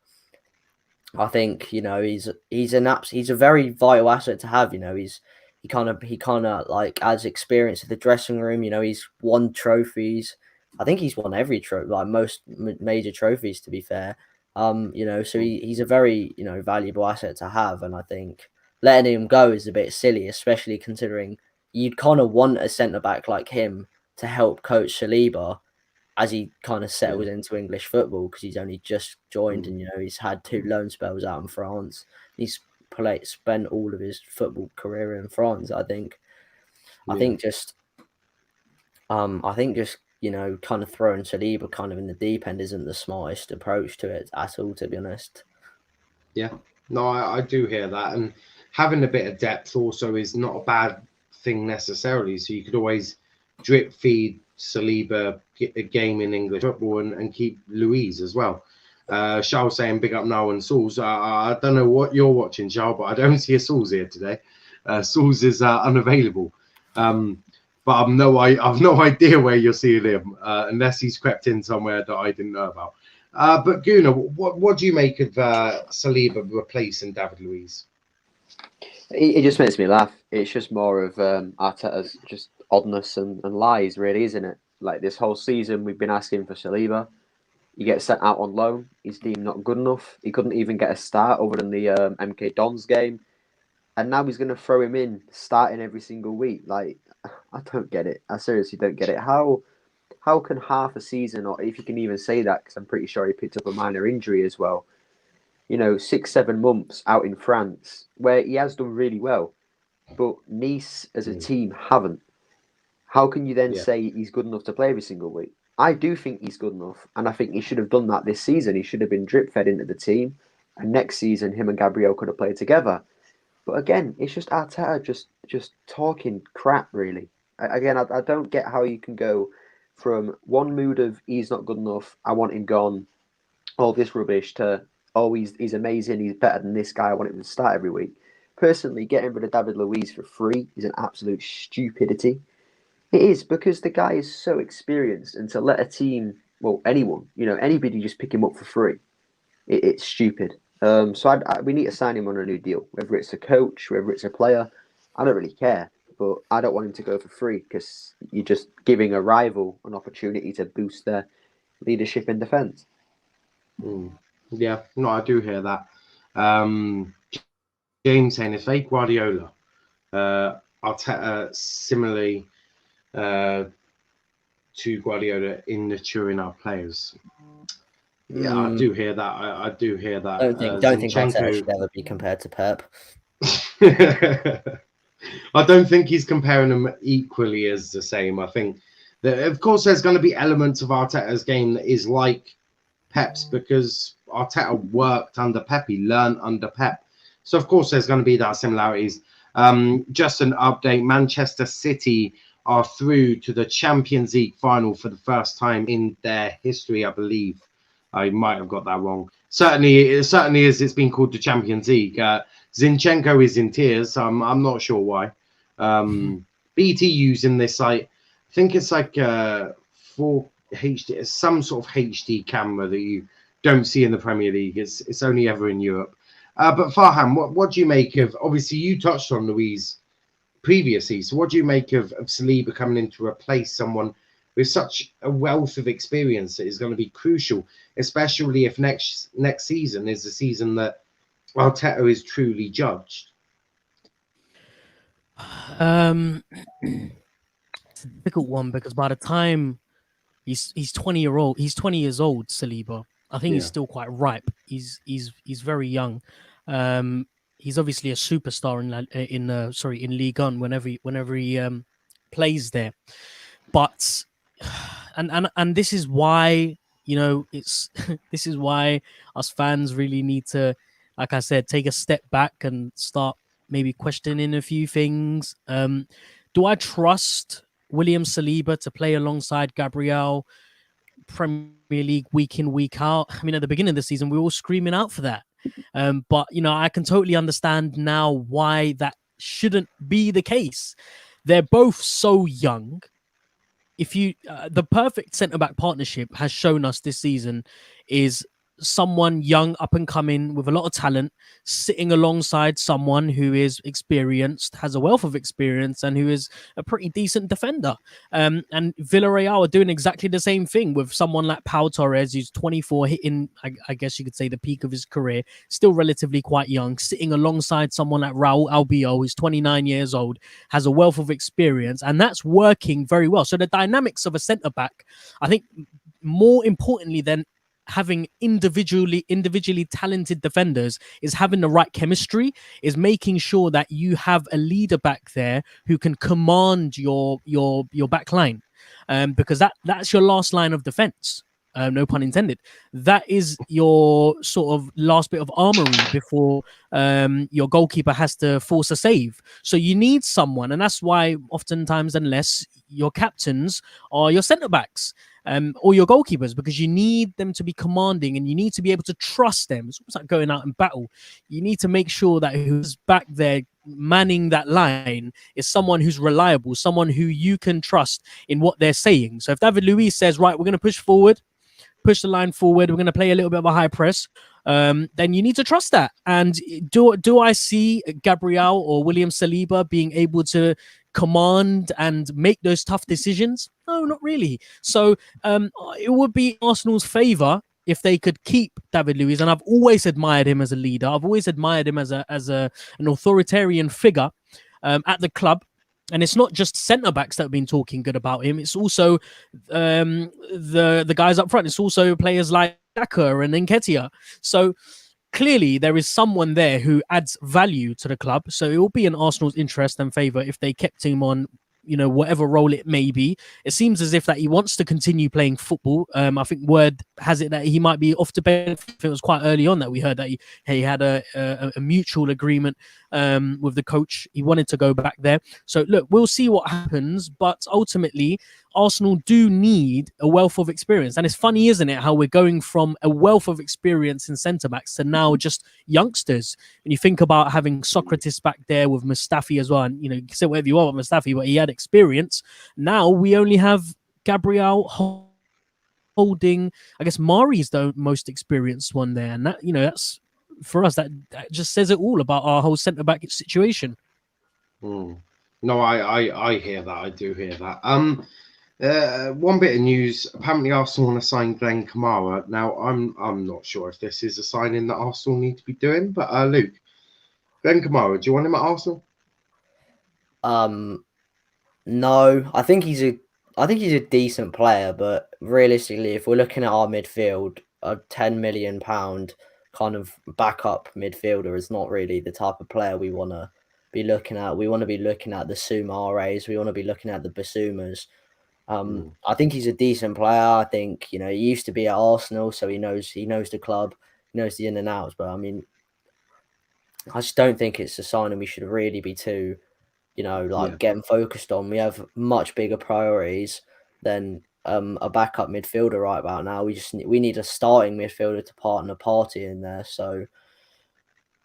I think he's a very vital asset to have. He kind of like adds experience to the dressing room. He's won trophies. I think he's won every trophy, like most major trophies, to be fair. So he's a very valuable asset to have, and I think letting him go is a bit silly, especially considering you'd kind of want a centre back like him to help coach Saliba as he kind of settles into English football, because he's only just joined and he's had 2 loan spells out in France. He's spent all of his football career in France. I think just kind of throwing Saliba kind of in the deep end isn't the smartest approach to it at all, to be honest. Yeah, no, I do hear that, and having a bit of depth also is not a bad thing necessarily. So you could always drip feed Saliba a game in English football and keep Luiz as well. Charles saying big up now and Sauls. I don't know what you're watching, Charles, but I don't see a Sauls here today. Sauls is unavailable. But I've no idea where you're seeing him, unless he's crept in somewhere that I didn't know about. But Gooner, what do you make of Saliba replacing David Luiz? It just makes me laugh. It's just more of Arteta's just oddness and lies, really, isn't it? Like this whole season, we've been asking for Saliba. He gets sent out on loan. He's deemed not good enough. He couldn't even get a start other than the MK Dons game. And now he's going to throw him in, starting every single week. Like, I don't get it. I seriously don't get it. How can half a season, or if you can even say that, because I'm pretty sure he picked up a minor injury as well, 6-7 months out in France, where he has done really well, but Nice as a team haven't. How can you then say he's good enough to play every single week? I do think he's good enough, and I think he should have done that this season. He should have been drip-fed into the team, and next season him and Gabriel could have played together. But again, it's just Arteta just talking crap, really. Again, I don't get how you can go from one mood of he's not good enough, I want him gone, all this rubbish, to he's amazing, he's better than this guy, I want him to start every week. Personally, getting rid of David Luiz for free is an absolute stupidity. It is, because the guy is so experienced, and to let a team, well, anyone, anybody just pick him up for free, it's stupid. So we need to sign him on a new deal, whether it's a coach, whether it's a player. I don't really care, but I don't want him to go for free, because you're just giving a rival an opportunity to boost their leadership in defence. Yeah, no, I do hear that. James saying it's fake Guardiola. Arteta similarly to Guardiola in nurturing our players. Yeah, I do hear that. I do hear that. Don't think Arteta should ever be compared to Pep. I don't think he's comparing them equally as the same. I think that, of course, there's going to be elements of Arteta's game that is like Pep's because Arteta worked under Pep. He learned under Pep. So, of course, there's going to be that similarities. Just an update. Manchester City are through to the Champions League final for the first time in their history, I believe. I might have got that wrong. Certainly is. It's been called the Champions League. Zinchenko is in tears. I'm not sure why. BT using this site. I think it's like 4 HD. It's some sort of HD camera that you don't see in the Premier League. It's only ever in Europe. But Farhan, what do you make of? Obviously, you touched on Luiz previously. So, what do you make of Saliba coming in to replace someone with such a wealth of experience that is going to be crucial, especially if next season is the season that Arteta is truly judged? It's a difficult one because by the time he's 20 years old, Saliba. I think he's still quite ripe. He's very young. He's obviously a superstar in Ligue 1 whenever he plays there. But and this is why, this is why us fans really need to, like I said, take a step back and start maybe questioning a few things. Do I trust William Saliba to play alongside Gabriel Premier League week in, week out? I mean, at the beginning of the season, we were all screaming out for that. But, I can totally understand now why that shouldn't be the case. They're both so young. The perfect centre-back partnership has shown us this season is someone young, up and coming with a lot of talent, sitting alongside someone who is experienced, has a wealth of experience, and who is a pretty decent defender. And Villarreal are doing exactly the same thing with someone like Pau Torres, who's 24, hitting, I guess you could say, the peak of his career, still relatively quite young, sitting alongside someone like Raul Albiol, who's 29 years old, has a wealth of experience, and that's working very well. So the dynamics of a centre-back, I think, more importantly than having individually talented defenders, is having the right chemistry, is making sure that you have a leader back there who can command your back line, because that's your last line of defense. No pun intended. That is your sort of last bit of armory before your goalkeeper has to force a save. So you need someone, and that's why oftentimes, unless your captains are your centre backs, or your goalkeepers, because you need them to be commanding and you need to be able to trust them. It's almost like going out in battle. You need to make sure that who's back there manning that line is someone who's reliable, someone who you can trust in what they're saying. So if David Luiz says, right, we're going to push the line forward, we're going to play a little bit of a high press, then you need to trust that. And do I see Gabriel or William Saliba being able to command and make those tough decisions? No, not really. So it would be Arsenal's favour if they could keep David Luiz. And I've always admired him as a leader. I've always admired him as an authoritarian figure at the club. And it's not just centre backs that have been talking good about him. It's also the guys up front. It's also players like Xhaka and Nketiah. So clearly there is someone there who adds value to the club. So it will be in Arsenal's interest and favour if they kept him on, whatever role it may be. It seems as if that he wants to continue playing football. I think word has it that he might be off to bed. It was quite early on that we heard that he had a mutual agreement with the coach. He wanted to go back there. So look, we'll see what happens. But ultimately, Arsenal do need a wealth of experience. And it's funny, isn't it, how we're going from a wealth of experience in centre-backs to now just youngsters. When you think about having Socrates back there with Mustafi as well, and, you can say whatever you want about Mustafi, but he had experience. Now we only have Gabriel holding, I guess Mari's the most experienced one there. And that, that's, for us, that just says it all about our whole centre-back situation. No, I hear that. I do hear that. One bit of news. Apparently, Arsenal want to sign Glen Kamara. Now, I'm not sure if this is a signing that Arsenal need to be doing, but Luke, Glen Kamara, do you want him at Arsenal? No, I think he's I think he's a decent player, but realistically, if we're looking at our midfield, a £10 million kind of backup midfielder is not really the type of player we want to be looking at. We want to be looking at the Soumares. We want to be looking at the Basumas. I think he's a decent player. I think he used to be at Arsenal, so he knows the club, he knows the in and outs. But I mean, I just don't think it's a signing we should really be too, getting focused on. We have much bigger priorities than a backup midfielder right about now. We need a starting midfielder to partner party in there. So,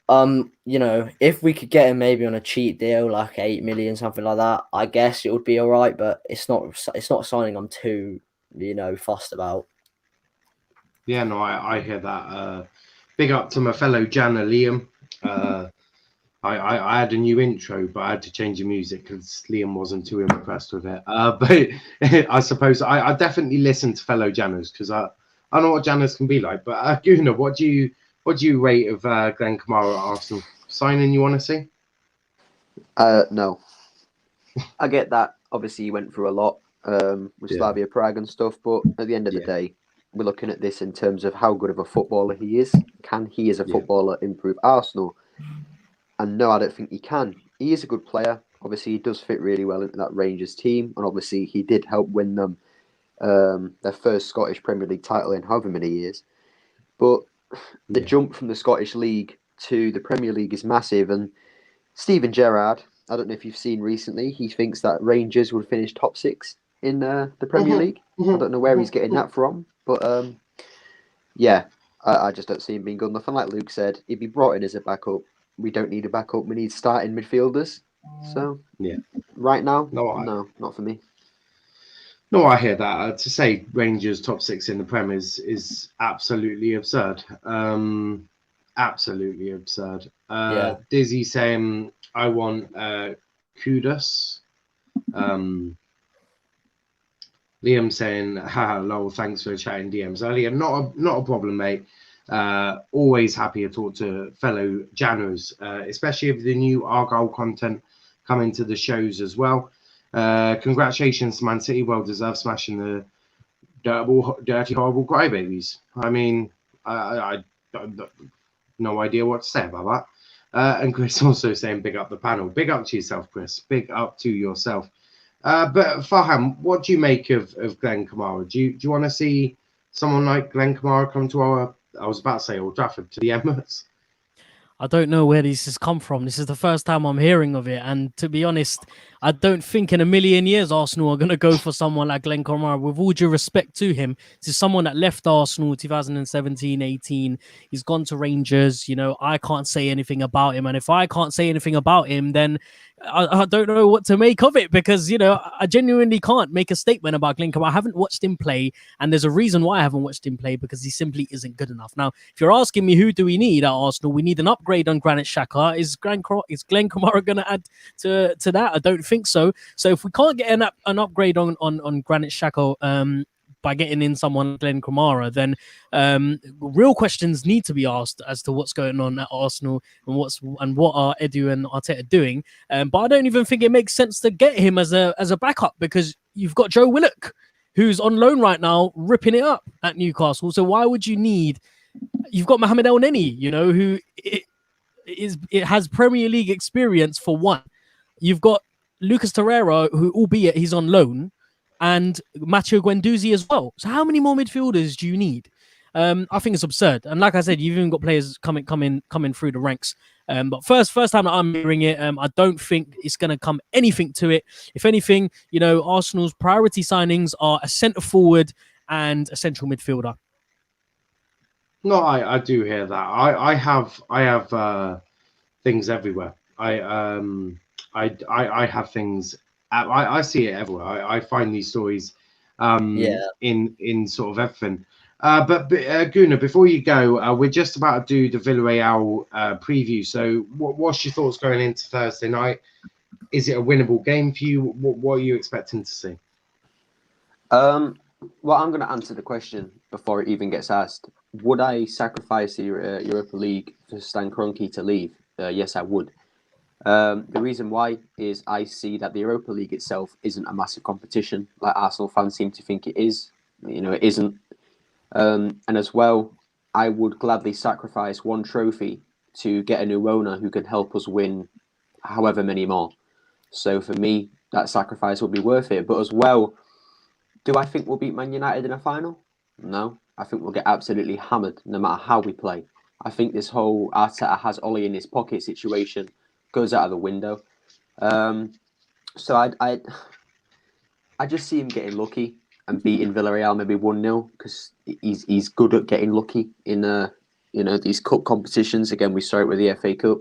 if we could get him maybe on a cheap deal, like 8 million, something like that, I guess it would be all right. But it's not a signing I'm too, fussed about. Yeah, no, I hear that. Big up to my fellow Jana Liam. I had a new intro, but I had to change the music because Liam wasn't too impressed with it. But I suppose I definitely listen to fellow Janas because I know what Janas can be like. But Gooner, what do you rate of Glen Kamara at Arsenal? Signing you want to see? No. I get that. Obviously, he went through a lot with Slavia Prague and stuff, but at the end of the day, we're looking at this in terms of how good of a footballer he is. Can he, as a footballer, improve Arsenal? And no, I don't think he can. He is a good player. Obviously, he does fit really well into that Rangers team, and obviously, he did help win them their first Scottish Premier League title in however many years. But the jump from the Scottish League to the Premier League is massive. And Steven Gerrard, I don't know if you've seen recently, he thinks that Rangers would finish top 6 in the Premier League. I don't know where he's getting that from, but I just don't see him being good enough. And like Luke said, he'd be brought in as a backup. We don't need a backup. We need starting midfielders. So right now, no, not for me. No, I hear that. To say Rangers top 6 in the Prem is absolutely absurd. Absolutely absurd. Dizzy saying, I want Kudos. Liam saying, haha, lol, thanks for chatting DMs earlier. Not a problem, mate. Always happy to talk to fellow Janos, especially with the new Argyle content coming to the shows as well. Congratulations, Man City. Well deserved, smashing the dirty, horrible crybabies. I mean, I no idea what to say about that. And Chris also saying, big up the panel. Big up to yourself, Chris. Big up to yourself. But Farham, what do you make of Glen Kamara? Do you want to see someone like Glen Kamara come to our, I was about to say Old Trafford, to the Emirates? I don't know where this has come from. This is the first time I'm hearing of it. And to be honest, I don't think in a million years Arsenal are going to go for someone like Glen Kamara. With all due respect to him, this is someone that left Arsenal 2017-18. He's gone to Rangers. I can't say anything about him. And if I can't say anything about him, then I don't know what to make of it because, I genuinely can't make a statement about Glen Kamara. I haven't watched him play, and there's a reason why I haven't watched him play because he simply isn't good enough. Now, if you're asking me who do we need at Arsenal, we need an upgrade on Granit Xhaka. Is Glen Kamara going to add to that? I don't think so. So if we can't get an upgrade on Granit Xhaka by getting in someone like Glen Kamara, then real questions need to be asked as to what's going on at Arsenal and what are Edu and Arteta doing. But I don't even think it makes sense to get him as a backup because you've got Joe Willock, who's on loan right now, ripping it up at Newcastle. So why would you need? You've got Mohamed El Neni, who it has Premier League experience for one. You've got Lucas Torreira, who albeit he's on loan, and Matteo Guendouzi as well. So how many more midfielders do you need? I think it's absurd. And like I said, you've even got players coming through the ranks. But first time that I'm hearing it, I don't think it's going to come anything to it. If anything, Arsenal's priority signings are a centre forward and a central midfielder. No, I do hear that. I have things everywhere. I have things. I see it everywhere. I find these stories in sort of everything. But Gooner, before you go, we're just about to do the Villarreal preview. So what's your thoughts going into Thursday night? Is it a winnable game for you? What are you expecting to see? Well, I'm going to answer the question before it even gets asked. Would I sacrifice the Europa League for Stan Kroenke to leave? Yes, I would. The reason why is I see that the Europa League itself isn't a massive competition like Arsenal fans seem to think it is. It isn't. And as well, I would gladly sacrifice one trophy to get a new owner who can help us win however many more. So for me, that sacrifice will be worth it. But as well, do I think we'll beat Man United in a final? No. I think we'll get absolutely hammered no matter how we play. I think this whole Arteta has Ollie in his pocket situation goes out of the window. So I just see him getting lucky and beating Villarreal maybe 1-0 because he's good at getting lucky in these cup competitions. Again, we saw it with the FA Cup,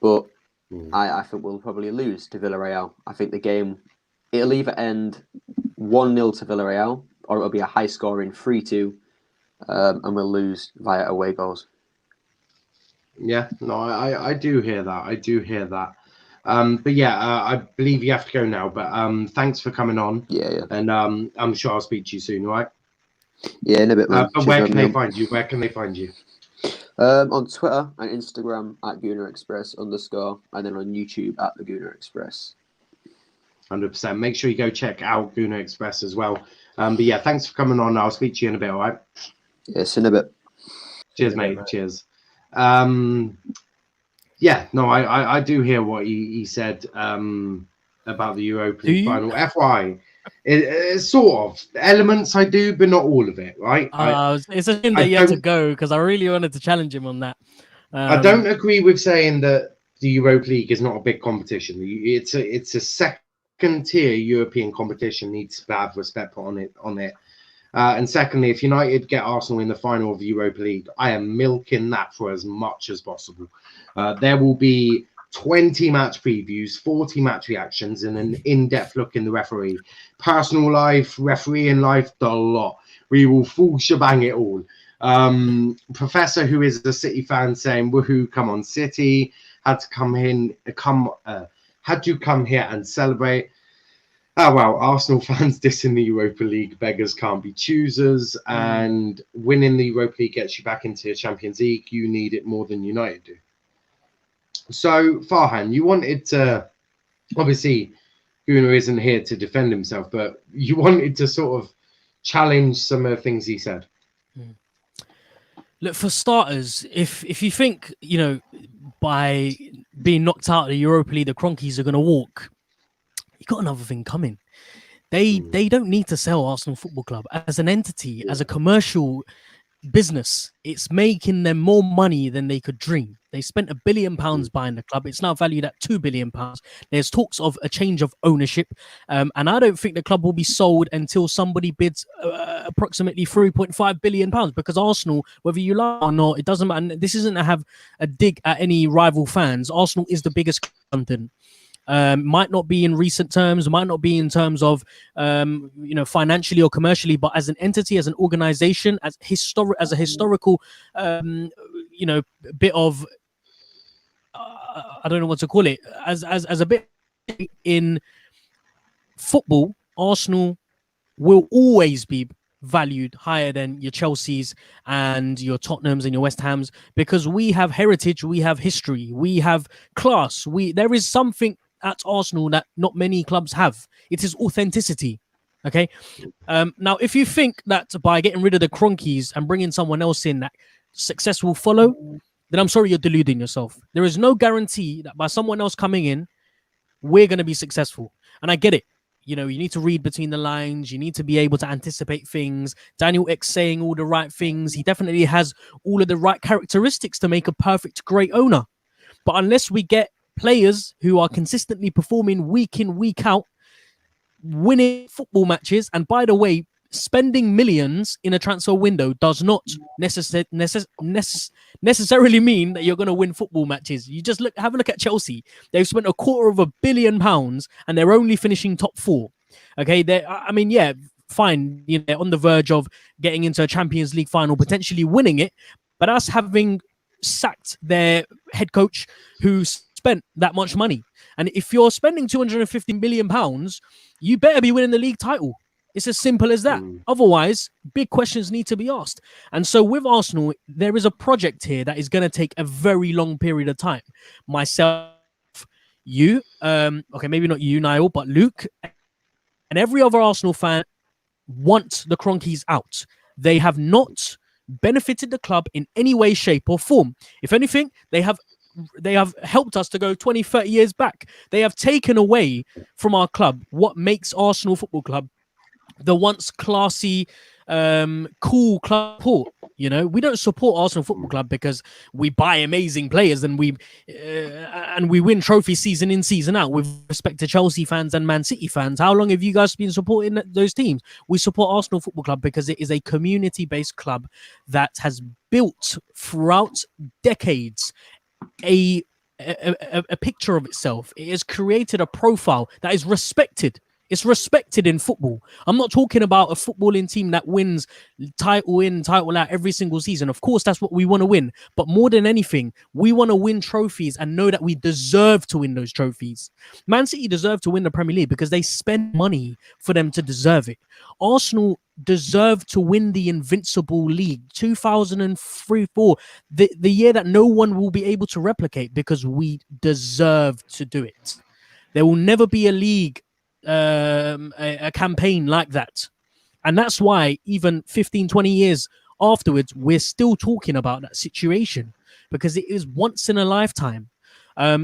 but I think we'll probably lose to Villarreal. I think the game it'll either end 1-0 to Villarreal or it'll be a high scoring 3-2, and we'll lose via away goals. Yeah, no, I do hear that. But yeah, I believe you have to go now. But thanks for coming on. Yeah. And I'm sure I'll speak to you soon, all right? Yeah, in a bit, man. But where can they find you? Where can they find you? On Twitter and Instagram at Gooner Express _, and then on YouTube at the Gooner Express. 100%. Make sure you go check out Gooner Express as well. But yeah, thanks for coming on. I'll speak to you in a bit, all right? Yes, in a bit. Cheers, mate. Cheers. Yeah, no, I do hear what he said about the Europa League final. FY, it's sort of elements I do, but not all of it, right? It's a shame that he had to go because I really wanted to challenge him on that. I don't agree with saying that the Europa League is not a big competition. It's a second-tier European competition. Needs to have respect put on it. And secondly, if United get Arsenal in the final of the Europa League, I am milking that for as much as possible. There will be 20 match previews, 40 match reactions, and an in-depth look in the referee. Personal life, refereeing life, the lot. We will full shebang it all. Professor, who is a City fan, saying, woohoo, come on, City. Had to come here and celebrate. Oh, well, Arsenal fans dissing the Europa League, beggars can't be choosers, and winning the Europa League gets you back into Champions League. You need it more than United do. So, Farhan, you wanted to, obviously, Gooner isn't here to defend himself, but you wanted to sort of challenge some of the things he said. Look, for starters, if you think, by being knocked out of the Europa League, the Cronkies are going to walk, you got another thing coming. They don't need to sell Arsenal Football Club as an entity, as a commercial business. It's making them more money than they could dream. They spent £1 billion buying the club. It's now valued at £2 billion. There's talks of a change of ownership, and I don't think the club will be sold until somebody bids approximately £3.5 billion. Because Arsenal, whether you like or not, it doesn't matter. This isn't to have a dig at any rival fans. Arsenal is the biggest club. Might not be in recent terms, might not be in terms of financially or commercially, but as an entity, as an organization, as a historical bit of I don't know what to call it, as a bit in football, Arsenal will always be valued higher than your Chelseas and your Tottenhams and your West Hams, because we have heritage, we have history, we have class. There is something at Arsenal that not many clubs have. It is authenticity. Okay. Now, if you think that by getting rid of the Cronkies and bringing someone else in that success will follow, then I'm sorry, you're deluding yourself. There is no guarantee that by someone else coming in, we're going to be successful. And I get it. You need to read between the lines. You need to be able to anticipate things. Daniel X saying all the right things. He definitely has all of the right characteristics to make a perfect, great owner. But unless we get players who are consistently performing week in, week out, winning football matches, and by the way, spending millions in a transfer window does not necessarily mean that you're going to win football matches. You just have a look at Chelsea. They've spent £250 million and they're only finishing top 4. Okay, fine. They're on the verge of getting into a Champions League final, potentially winning it. But us having sacked their head coach who spent that much money. And if you're spending £250 million, you better be winning the league title. It's as simple as that. Otherwise, big questions need to be asked. And so with Arsenal, there is a project here that is going to take a very long period of time. Myself, you, okay, maybe not you, Niall, but Luke and every other Arsenal fan want the Kroenkes out. They have not benefited the club in any way, shape, or form. If anything, they have helped us to go 20, 30 years back. They have taken away from our club what makes Arsenal Football Club the once classy, cool club. You know, we don't support Arsenal Football Club because we buy amazing players and we win trophies season in, season out. With respect to Chelsea fans and Man City fans, how long have you guys been supporting those teams? We support Arsenal Football Club because it is a community-based club that has built throughout decades a picture of itself. It has created a profile that is respected. It's respected in football. I'm not talking about a footballing team that wins title in, title out every single season. Of course, that's what we want to win. But more than anything, we want to win trophies and know that we deserve to win those trophies. Man City deserve to win the Premier League because they spend money for them to deserve it. Arsenal deserve to win the Invincible League 2003-4, the year that no one will be able to replicate, because we deserve to do it. There will never be a league, a campaign like that, and that's why even 15-20 years afterwards we're still talking about that situation, because it is once in a lifetime.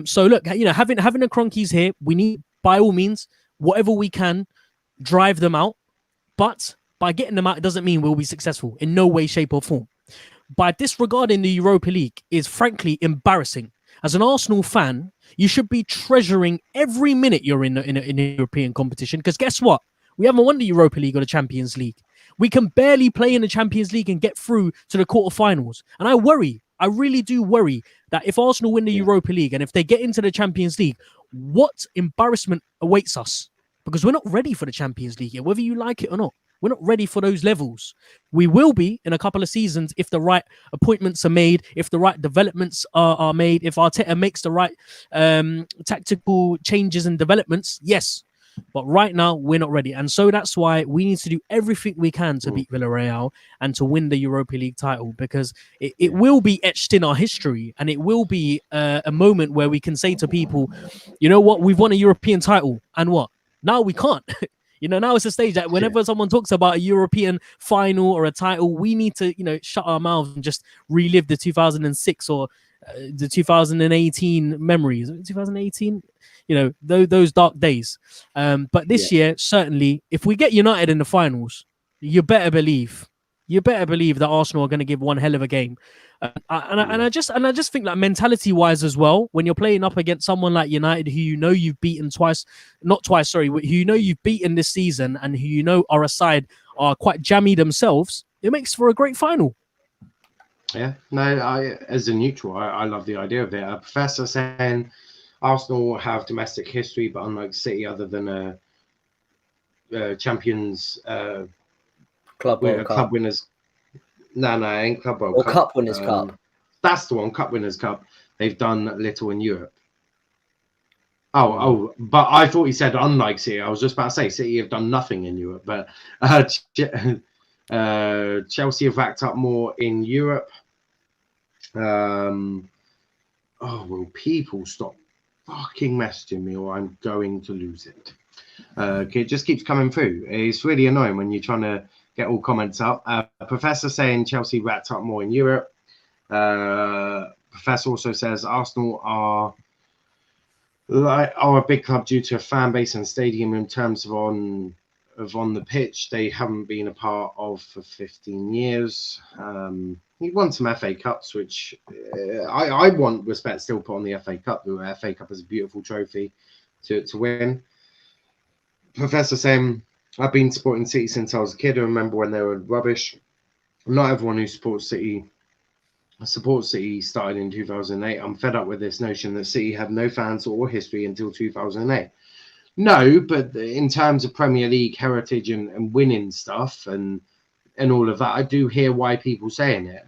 So look, you know, having the Kroenkes here, we need, by all means, whatever we can, drive them out, but by getting them out, it doesn't mean we'll be successful in no way, shape, or form. By disregarding the Europa League is frankly embarrassing. As an Arsenal fan, you should be treasuring every minute you're in a European competition, because guess what? We haven't won the Europa League or the Champions League. We can barely play in the Champions League and get through to the quarterfinals. And I really do worry that if Arsenal win the Europa League and if they get into the Champions League, what embarrassment awaits us? Because we're not ready for the Champions League yet, whether you like it or not. We're not ready for those levels. We will be in a couple of seasons if the right appointments are made, if the right developments are made, if Arteta makes the right tactical changes and developments, yes. But right now, we're not ready. And so that's why we need to do everything we can to beat Villarreal and to win the Europa League title, because it will be etched in our history, and it will be a moment where we can say to people, you know what, we've won a European title, and what? Now we can't. You know, now it's a stage that whenever someone talks about a European final or a title, we need to, you know, shut our mouths and just relive the 2006 or the 2018 memories. 2018, you know, those dark days. But this year, certainly, if we get United in the finals, you better believe that Arsenal are going to give one hell of a game. I just think that mentality wise as well, when you're playing up against someone like United, who you know you've beaten who you know you've beaten this season, and who you know are a side are quite jammy themselves, it makes for a great final. Yeah, no, as a neutral, I love the idea of it. A professor saying Arsenal have domestic history, but unlike City, other than champions, Club winners. No, ain't Club World or Cup. Cup Winners' Cup. That's the one, Cup Winners' Cup. They've done little in Europe. Oh, but I thought he said unlike City. I was just about to say City have done nothing in Europe, but Chelsea have racked up more in Europe. Will people stop fucking messaging me, or I'm going to lose it? It just keeps coming through. It's really annoying when you're trying to get all comments up. Professor saying Chelsea racked up more in Europe. Professor also says Arsenal are a big club due to a fan base and stadium. In terms of on the pitch, they haven't been a part of for 15 years. He won some FA Cups, which I want respect still put on the FA Cup. The FA Cup is a beautiful trophy to win. Professor saying, I've been supporting City since I was a kid. I remember when they were rubbish. Not everyone who supports City started in 2008. I'm fed up with this notion that City had no fans or history until 2008. No, but in terms of Premier League heritage and winning stuff and all of that, I do hear why people say it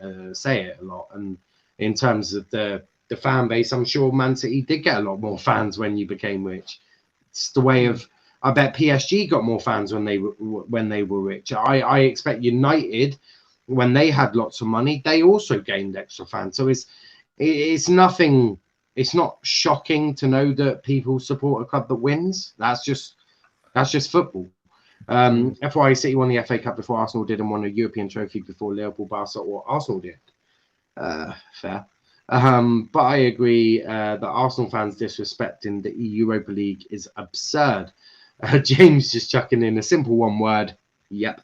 a lot. And in terms of the fan base, I'm sure Man City did get a lot more fans when you became rich. It's the way of. I bet PSG got more fans when they were rich. I expect United, when they had lots of money, they also gained extra fans. So it's nothing it's not shocking to know that people support a club that wins. That's just football. FYI, City won the FA Cup before Arsenal did, and won a European trophy before Liverpool, Barca, or Arsenal did. Fair. But I agree that Arsenal fans disrespecting the Europa League is absurd. James just chucking in a simple one word. Yep.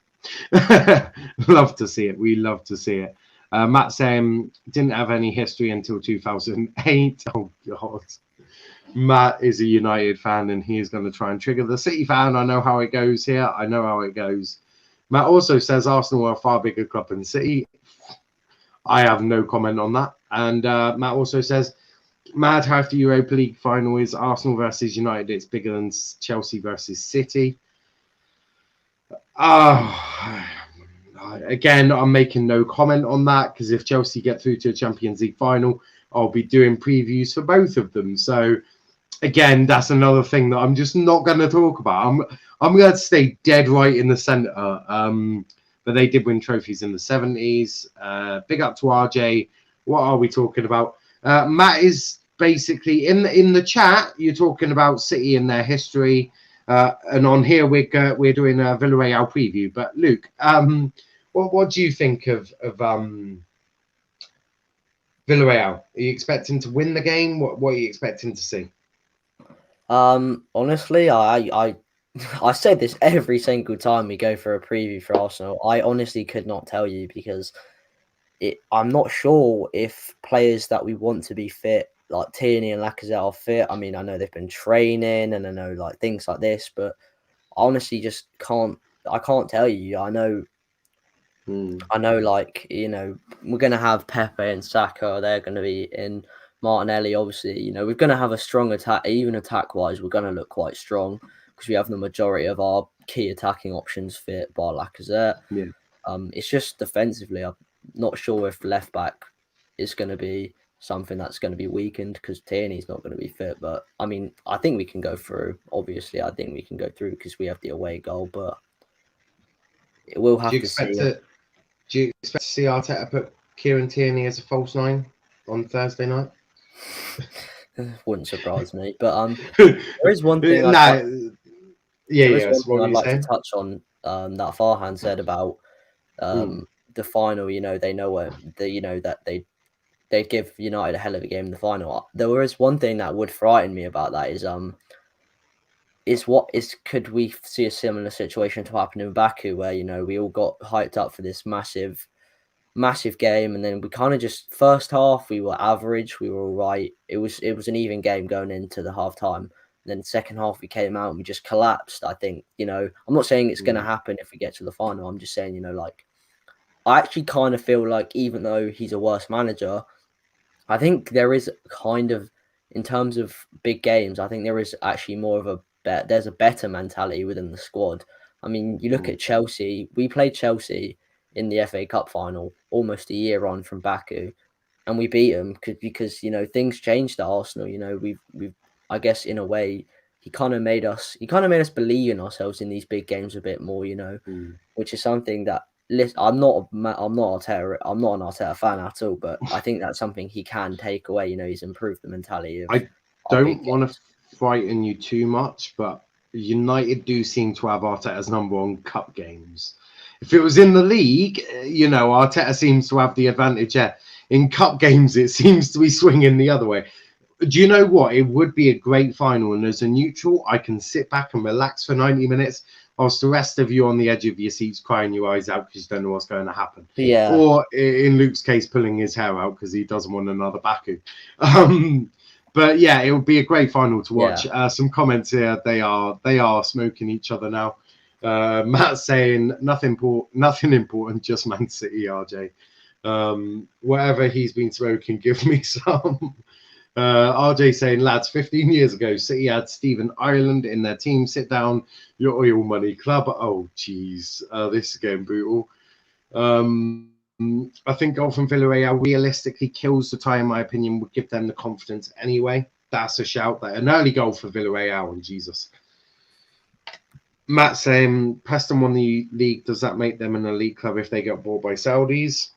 Love to see it. We love to see it. Matt saying didn't have any history until 2008. Oh God. Matt is a United fan and he is going to try and trigger the City fan. I know how it goes here. I know how it goes. Matt also says Arsenal are a far bigger club than City. I have no comment on that. And Matt also says, mad how if the Europa League final is Arsenal versus United, it's bigger than Chelsea versus City. Again, I'm making no comment on that because if Chelsea get through to a Champions League final, I'll be doing previews for both of them. So, again, that's another thing that I'm just not going to talk about. I'm going to stay dead right in the centre. But they did win trophies in the 70s. Big up to RJ. What are we talking about? Matt is basically in the chat. You're talking about City and their history. And on here, we're doing a Villarreal preview. But Luke, what do you think of Villarreal? Are you expecting to win the game? What are you expecting to see? Honestly, I say this every single time we go for a preview for Arsenal. I honestly could not tell you because I'm not sure if players that we want to be fit, like Tierney and Lacazette, are fit. I mean, I know they've been training and I know like things like this, but I honestly just can't tell you. I know, like, you know, we're going to have Pepe and Saka. They're going to be in. Martinelli, obviously, you know, we're going to have a strong attack. Even attack-wise, we're going to look quite strong because we have the majority of our key attacking options fit by Lacazette. Yeah. It's just defensively, I'm not sure if left back is going to be something that's going to be weakened because Tierney's not going to be fit. But I mean, I think we can go through. Obviously, I think we can go through because we have the away goal. But we'll have to see. Do you expect to see Arteta put Kieran Tierney as a false nine on Thursday night? Wouldn't surprise me. But there is one thing. I'd like to touch on that Farhan said about the final. You know, they know where that they give United a hell of a game in the final. There is one thing that would frighten me about that could we see a similar situation to happen in Baku where, you know, we all got hyped up for this massive game and then we kind of just first half we were average, we were all right. It was an even game going into the half time. Then second half we came out and we just collapsed. I think, you know, I'm not saying it's going to happen if we get to the final. I'm just saying, you know, like I actually kind of feel like even though he's a worse manager, I think there is kind of, in terms of big games, I think there is actually more of there's a better mentality within the squad. I mean, you look at Chelsea. We played Chelsea in the FA Cup final almost a year on from Baku, and we beat them because you know things changed at Arsenal. You know, we've I guess in a way he kind of made us believe in ourselves in these big games a bit more. You know, which is something that I'm not an Arteta fan at all, but I think that's something he can take away. You know, he's improved the mentality. I don't want to frighten you too much, but United do seem to have Arteta's number on cup games. If it was in the league, you know, Arteta seems to have the advantage. In cup games, it seems to be swinging the other way. Do you know what? It would be a great final, and as a neutral, I can sit back and relax for 90 minutes, whilst the rest of you on the edge of your seats crying your eyes out because you don't know what's going to happen. Yeah. Or in Luke's case, pulling his hair out because he doesn't want another Baku. But yeah, it would be a great final to watch. Yeah. Some comments here. They are smoking each other now. Matt saying nothing important, just Man City, RJ. Whatever he's been smoking, give me some. RJ saying, lads, 15 years ago, City had Stephen Ireland in their team. Sit down, your oil money club. Oh, jeez, this is getting brutal. I think goal from Villarreal realistically kills the tie, in my opinion, would give them the confidence anyway. That's a shout. That an early goal for Villarreal, and Jesus. Matt saying, Preston won the league. Does that make them an elite club if they get bought by Saudis?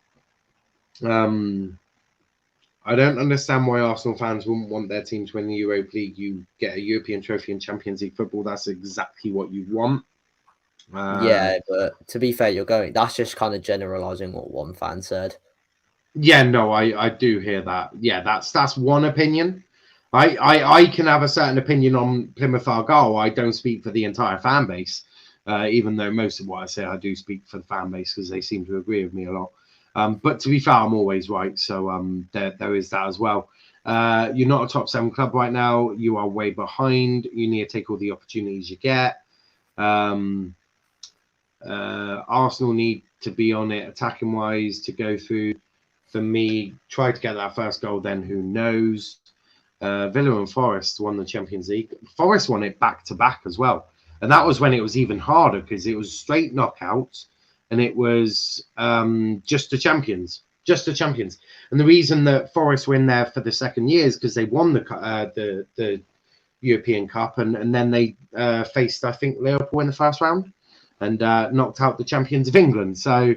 I don't understand why Arsenal fans wouldn't want their team to win the Europa League. You get a European trophy in Champions League football. That's exactly what you want. Yeah, but to be fair, that's just kind of generalizing what one fan said. Yeah, no, I do hear that. Yeah, that's one opinion. I can have a certain opinion on Plymouth Argyle. I don't speak for the entire fan base, even though most of what I say I do speak for the fan base because they seem to agree with me a lot. But to be fair, I'm always right. So there is that as well. You're not a top 7 club right now. You are way behind. You need to take all the opportunities you get. Arsenal need to be on it attacking wise to go through. For me, try to get that first goal, then who knows? Villa and Forest won the Champions League. Forest won it back to back as well. And that was when it was even harder because it was straight knockouts and it was just the champions. And the reason that Forest win there for the second year is because they won the European Cup and then they faced, I think, Liverpool in the first round and knocked out the champions of England. So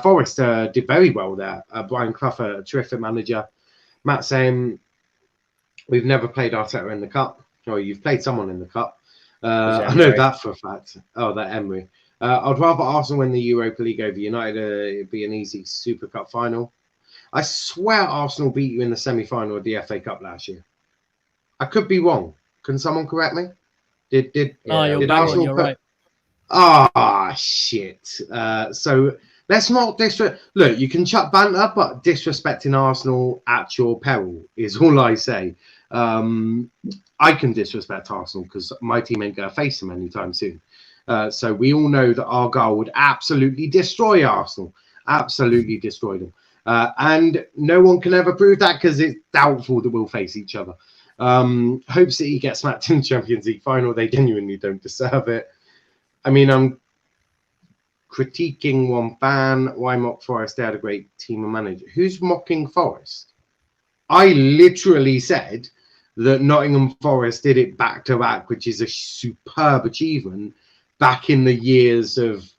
Forest did very well there. Brian Clough, a terrific manager. Matt saying, we've never played Arteta in the Cup. Oh, you've played someone in the Cup. I know that for a fact. Oh, that Emery. I'd rather Arsenal win the Europa League over United. It'd be an easy Super Cup final. I swear Arsenal beat you in the semi-final of the FA Cup last year. I could be wrong. Can someone correct me? Did Arsenal you're right. Ah, shit. So let's not look, you can chuck banter, but disrespecting Arsenal at your peril is all I say. I can disrespect Arsenal because my team ain't going to face them anytime soon. So we all know that Argyle would absolutely destroy Arsenal. Absolutely destroy them. And no one can ever prove that because it's doubtful that we'll face each other. Hope City get smacked in the Champions League final. They genuinely don't deserve it. I mean, I'm critiquing one fan. Why mock Forest? They had a great team and manager. Who's mocking Forest? I literally said that Nottingham Forest did it back to back, which is a superb achievement back in the years of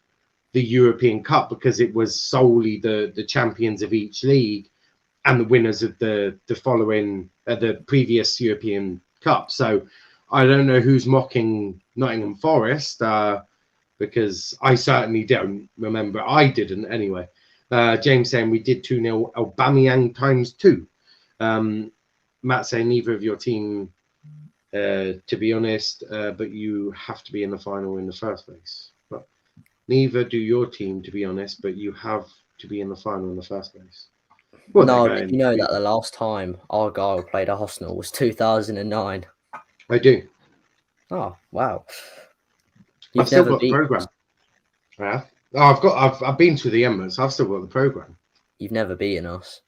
the European Cup because it was solely the champions of each league and the winners of the following the previous European Cup. So I don't know who's mocking Nottingham Forest because I certainly don't remember. I didn't anyway. James saying we did 2-0 Aubameyang times 2. Matt saying neither of your team, to be honest, but you have to be in the final in the first place. But neither do your team, to be honest, but you have to be in the final in the first place. Well, no, you know that the last time Argyle played Arsenal was 2009. I do. Oh wow! I've still got the program. Yeah. Oh, I've been to the Emirates. I've still got the program. You've never beaten us.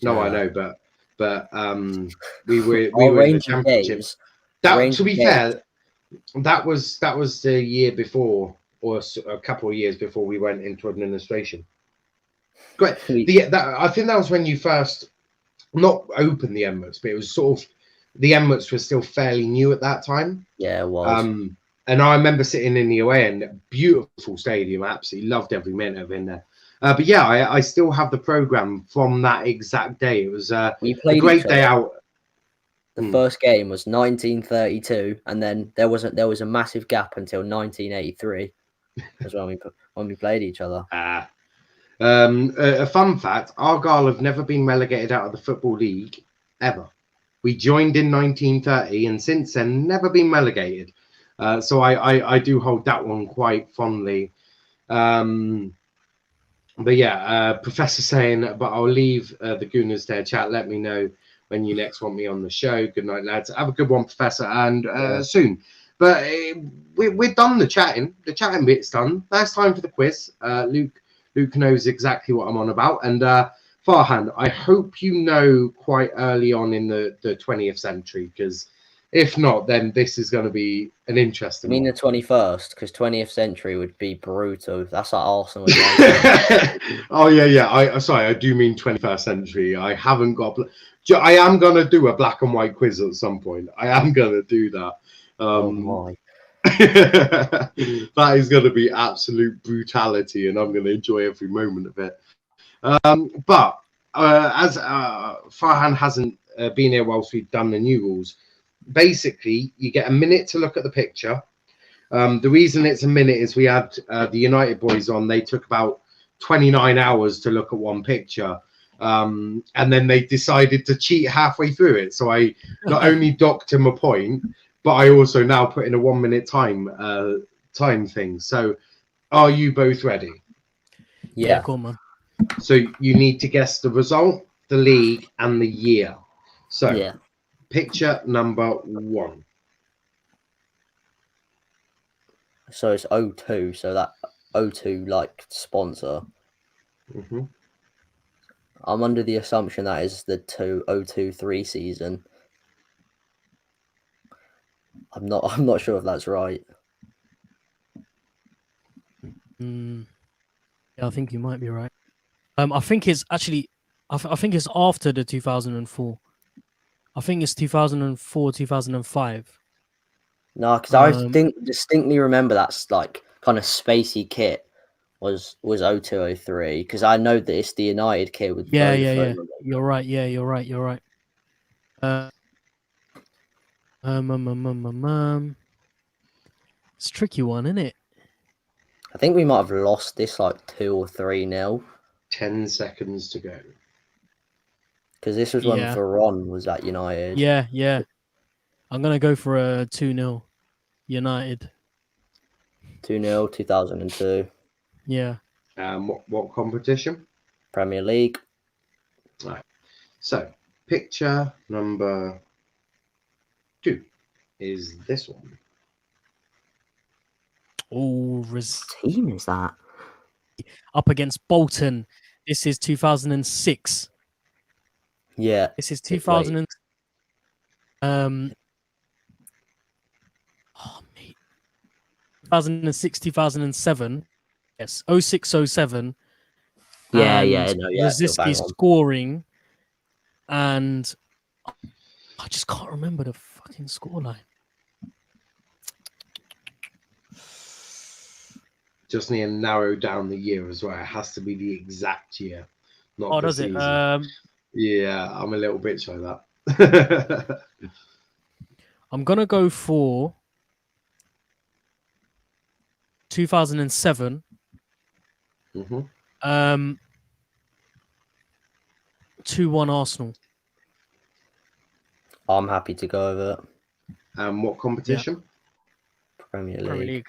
No, I know, but we were in the championships. To be fair, that was the year before, or a couple of years before we went into administration. Great. I think that was when you first not opened the Emirates, but it was sort of the Emirates was still fairly new at that time. Yeah, it was. And I remember sitting in the away end, beautiful stadium. I absolutely loved every minute of in there. But yeah, I still have the program from that exact day. It was a great day out. The first game was 1932, and then there was a massive gap until 1983. That's when we played each other. A fun fact: Argyle have never been relegated out of the Football League ever. We joined in 1930, and since then never been relegated. So I do hold that one quite fondly. But yeah, Professor saying, but I'll leave the Gooners there. Chat, let me know when you next want me on the show. Good night, lads. Have a good one, Professor, and soon. But we're done the chatting. The chatting bit's done. Now it's time for the quiz. Luke knows exactly what I'm on about. And Farhan, I hope you know quite early on in the 20th century, because if not, then this is going to be an interesting one. The 21st, because 20th century would be brutal. That's like Arsenal. Oh, yeah. I do mean 21st century. I haven't got... I am going to do a black and white quiz at some point. I am going to do that. Oh, my. That is going to be absolute brutality, and I'm going to enjoy every moment of it. But as Farhan hasn't been here whilst we've done the new rules, basically you get a minute to look at the picture. The reason it's a minute is we had the United boys on. They took about 29 hours to look at one picture. And then they decided to cheat halfway through it. So I not only docked him a point, but I also now put in a 1 minute time thing. So are you both ready? Yeah. Go on, man. So you need to guess the result, the league, and the year. So Yeah. picture number 1. So it's 02. So that 02 like sponsor. Mm-hmm. I'm under the assumption that is the 2023 season. I'm not sure if that's right. Yeah, I think you might be right. I think it's actually, I think it's after the 2004. I think it's 2004, 2005. No, because I distinctly remember that's like kind of spacey kit was 0203 because I know that it's the United kit with Yeah. Vodafone. You're right. Yeah, you're right. It's a tricky one, isn't it? I think we might have lost this like 2 or 3-0 10 seconds to go. because this was when Veron was at United. Yeah. I'm gonna go for a 2-0 United. 2-0, 2002. Yeah. What competition? Premier League. Right. So picture number 2 is this one. Oh, What team is that? up against Bolton. This is 2006. Yeah. This is 2000. Mate. 2006, 2007. Yes, 06, 07. Yeah. Rosicky scoring, and I just can't remember the fucking scoreline. Just need to narrow down the year as well. It has to be the exact year, not the does season. it? Yeah, I'm a little bit shy of that. I'm gonna go for 2007. 2-1 Arsenal. I'm happy to go over it. What competition? Premier League. Premier League.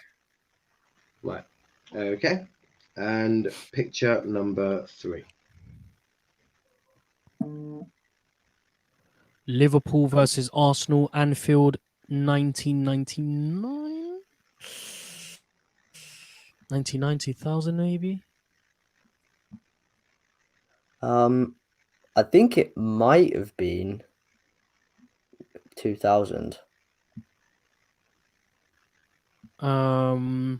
Right. Okay. And picture number 3. Liverpool versus Arsenal, Anfield, 1999. 1990,000 maybe. I think it might have been 2000. Because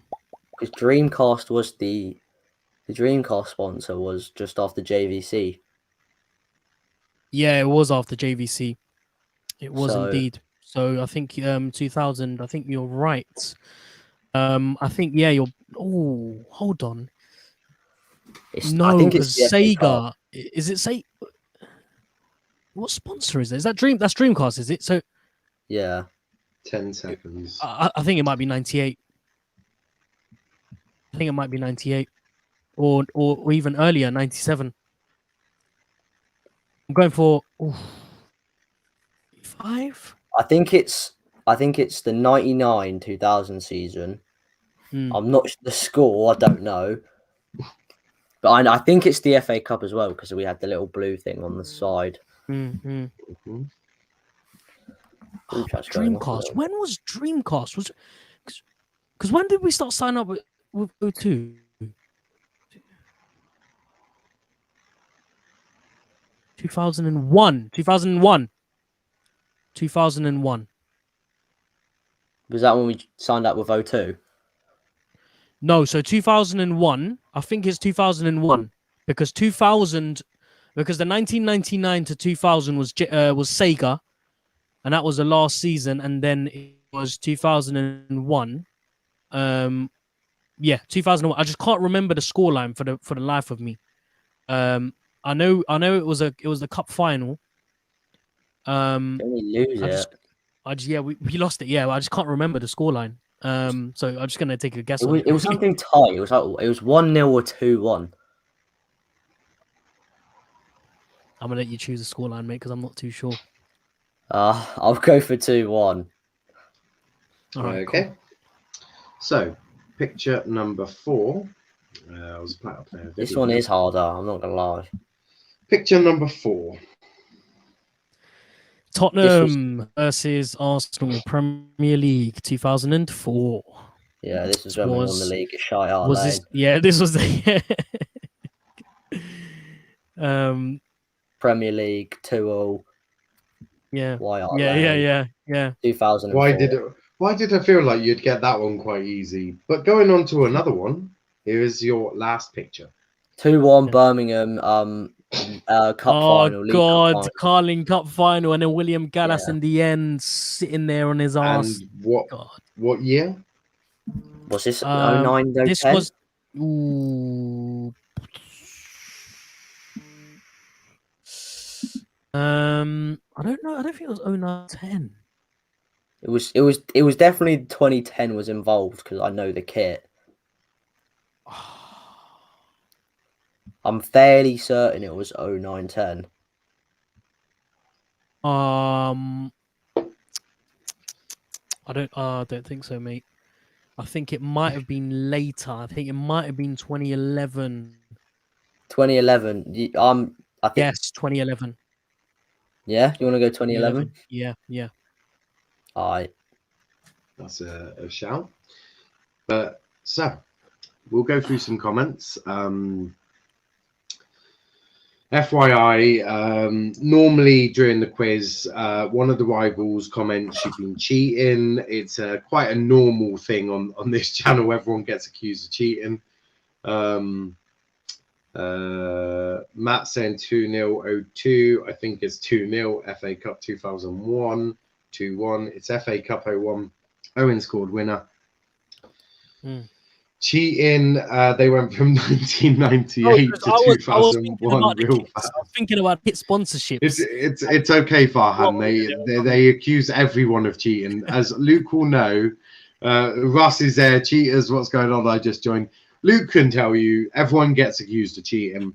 Dreamcast was the Dreamcast sponsor was just after JVC. Yeah, it was after JVC. It was indeed. So I think 2000. I think you're right. I think you're. Oh, hold on. I think it's Sega. Is it Sega? What sponsor is it? Is that That's Dreamcast, is it? So yeah. 10 seconds. I think it might be 98. I think it might be 98, or even earlier, 97. I'm going for 5. I think it's the 99-2000 season. I'm not the score. I don't know, but I think it's the FA Cup as well because we had the little blue thing on the side. Dreamcast. When was Dreamcast? Was because when did we start signing up with O2? 2001. 2001. Was that when we signed up with O2? No, so 2001. I think it's 2001 because the 1999 to 2000 was Sega, and that was the last season, and then it was 2001. 2001. I just can't remember the scoreline for the life of me. I know it was the cup final. Only lose it. We lost it. Yeah, I just can't remember the scoreline. So I'm just gonna take a guess. It was something tight. It was 1-0 or 2-1. I'm gonna let you choose the scoreline, mate, because I'm not too sure. I'll go for 2-1. All right, Okay. cool. So, picture number 4. This one is harder. I'm not gonna lie. Picture number 4. Tottenham versus Arsenal Premier League 2004. Yeah, this was when we won the league. Shy out Was this? Yeah, this was the Premier League 2-0. Yeah. Why Yeah. 2004. Why did I feel like you'd get that one quite easy? But going on to another one, here is your last picture. 2-1 Birmingham cup final. Oh God, Carling Cup final, and then William Gallas in the end, sitting there on his ass. And what year? Was this 09? This 10? was. Ooh. I don't know. I don't think it was 09-10. It was definitely 2010 was involved because I know the kit. I'm fairly certain it was 09-10. I don't think so, mate. I think it might have been later. I think it might have been 2011. 2011. I think. Yes, 2011. Yeah, you want to go 2011? Yeah. All right. That's a shout. But so we'll go through some comments. FYI, normally during the quiz, one of the rivals comments you've been cheating. It's quite a normal thing on this channel. Everyone gets accused of cheating. Matt saying 2-0 02. I think it's 2-0. FA Cup 2001 2-1. It's FA Cup 01. Owen scored winner. Cheating, they went from 1998 to 2001 real fast. I was thinking about hit sponsorship. It's okay, Farhan. They accuse everyone of cheating. As Luke will know, Russ is there. Cheaters, what's going on? I just joined. Luke can tell you, everyone gets accused of cheating.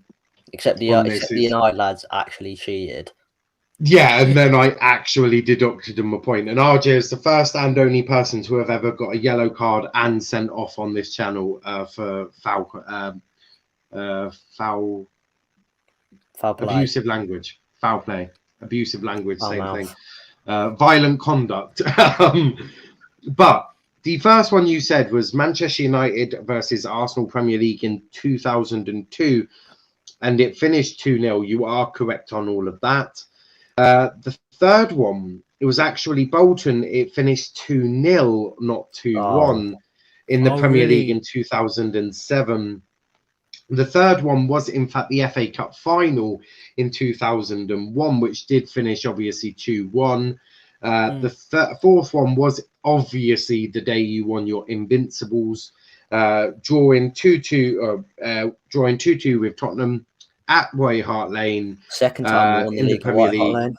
Except the United lads actually cheated. Yeah, and then I actually deducted him a point. And RJ is the first and only person to have ever got a yellow card and sent off on this channel for foul play. Abusive language, foul play, abusive language, same thing. Violent conduct. But the first one you said was Manchester United versus Arsenal Premier League in 2002, and it finished 2-0. You are correct on all of that. The third one, it was actually Bolton. It finished 2-0, not 2-1 in the Premier League in 2007. The third one was, in fact, the FA Cup final in 2001, which did finish, obviously, 2-1. The fourth one was, obviously, the day you won your Invincibles, drawing 2-2 with Tottenham at White Hart Lane. Second time we won the in league, the Premier League.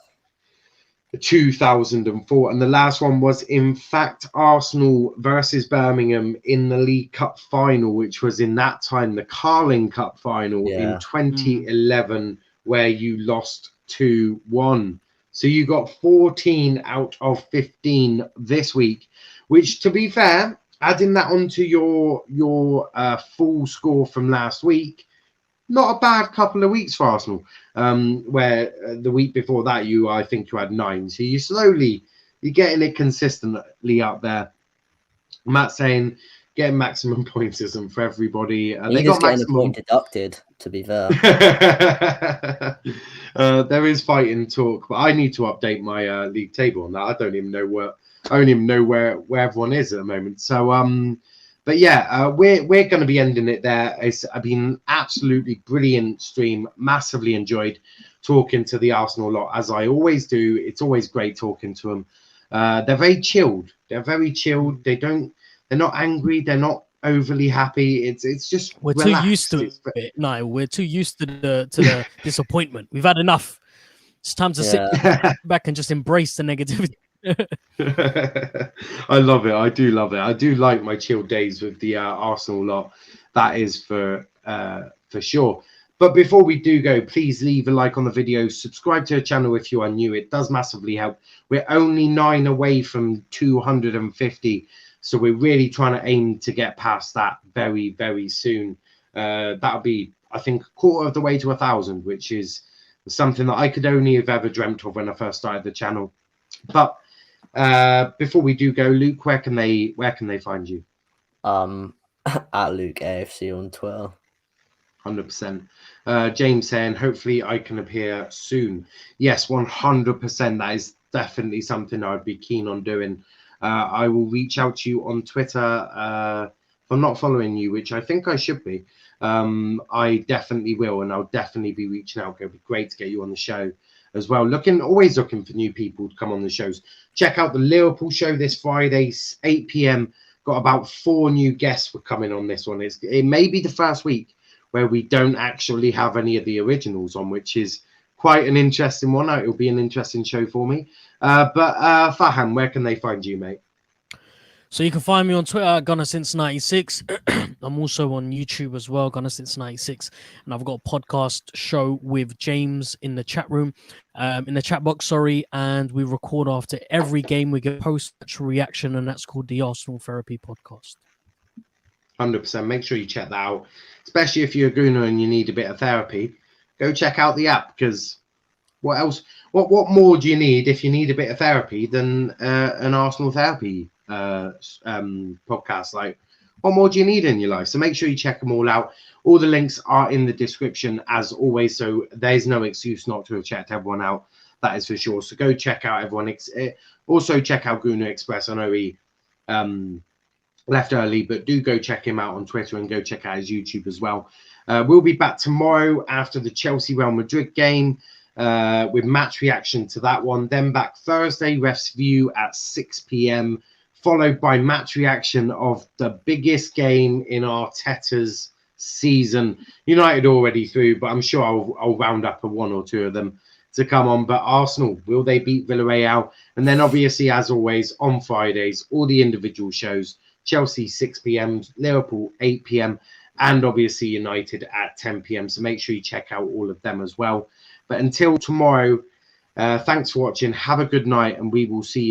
2004, and the last one was, in fact, Arsenal versus Birmingham in the League Cup final, which was in that time the Carling Cup final in 2011, where you lost 2-1. So you got 14 out of 15 this week, which, to be fair, adding that onto your full score from last week, not a bad couple of weeks for Arsenal. Where the week before that, I think you had 9. So you're getting it consistently up there. Matt saying getting maximum points isn't for everybody. They got getting a point deducted, to be fair. There is fighting talk, but I need to update my league table on that. I don't even know where everyone is at the moment. So but yeah, we're going to be ending it there. It's been an absolutely brilliant stream. Massively enjoyed talking to the Arsenal lot, as I always do. It's always great talking to them. They're very chilled. They're not angry. They're not overly happy. It's just We're relaxed. too used to it. No, we're too used to the disappointment. We've had enough. It's time to sit back and just embrace the negativity. I love it. I do love it. I do like my chill days with the Arsenal lot. That is for sure. But before we do go, please leave a like on the video. Subscribe to the channel if you are new. It does massively help. We're only 9 away from 250. So we're really trying to aim to get past that very, very soon. That'll be, I think, a quarter of the way to 1,000, which is something that I could only have ever dreamt of when I first started the channel. But before we do go, Luke, where can they find you? At Luke AFC on Twitter. 100%. James saying, hopefully I can appear soon. Yes, 100%. That is definitely something I'd be keen on doing. I will reach out to you on Twitter. If I'm not following you, which I think I should be, I definitely will, and I'll definitely be reaching out. It'll be great to get you on the show as well. Always looking for new people to come on the shows. Check out the Liverpool show this Friday, 8 p.m. Got about 4 new guests for coming on this one. It may be the first week where we don't actually have any of the originals on, which is quite an interesting one. It'll be an interesting show for me. But Faham, where can they find you, mate? So you can find me on Twitter at GunnerSince96. I'm also on YouTube as well, GunnerSince96. And I've got a podcast show with James in the chat room, in the chat box, sorry. And we record after every game. We get post-match reaction, and that's called the Arsenal Therapy Podcast. 100%. Make sure you check that out, especially if you're a Gooner and you need a bit of therapy. Go check out the app, because what else? What more do you need if you need a bit of therapy than an Arsenal Therapy podcast? Like, what more do you need in your life? So make sure you check them all out. All the links are in the description as always, so there's no excuse not to have checked everyone out. That is for sure. So go check out everyone. Also check out Gooner Express. I know he left early, but do go check him out on Twitter and go check out his YouTube as well. We'll be back tomorrow after the Chelsea-Real Madrid game with match reaction to that one. Then back Thursday, Ref's View at 6 p.m, followed by match reaction of the biggest game in Arteta's season. United already through, but I'm sure I'll round up 1 or 2 of them to come on. But Arsenal, will they beat Villarreal? And then obviously, as always, on Fridays, all the individual shows. Chelsea 6 p.m, Liverpool 8 p.m, and obviously United at 10 p.m. So make sure you check out all of them as well. But until tomorrow, thanks for watching. Have a good night, and we will see you.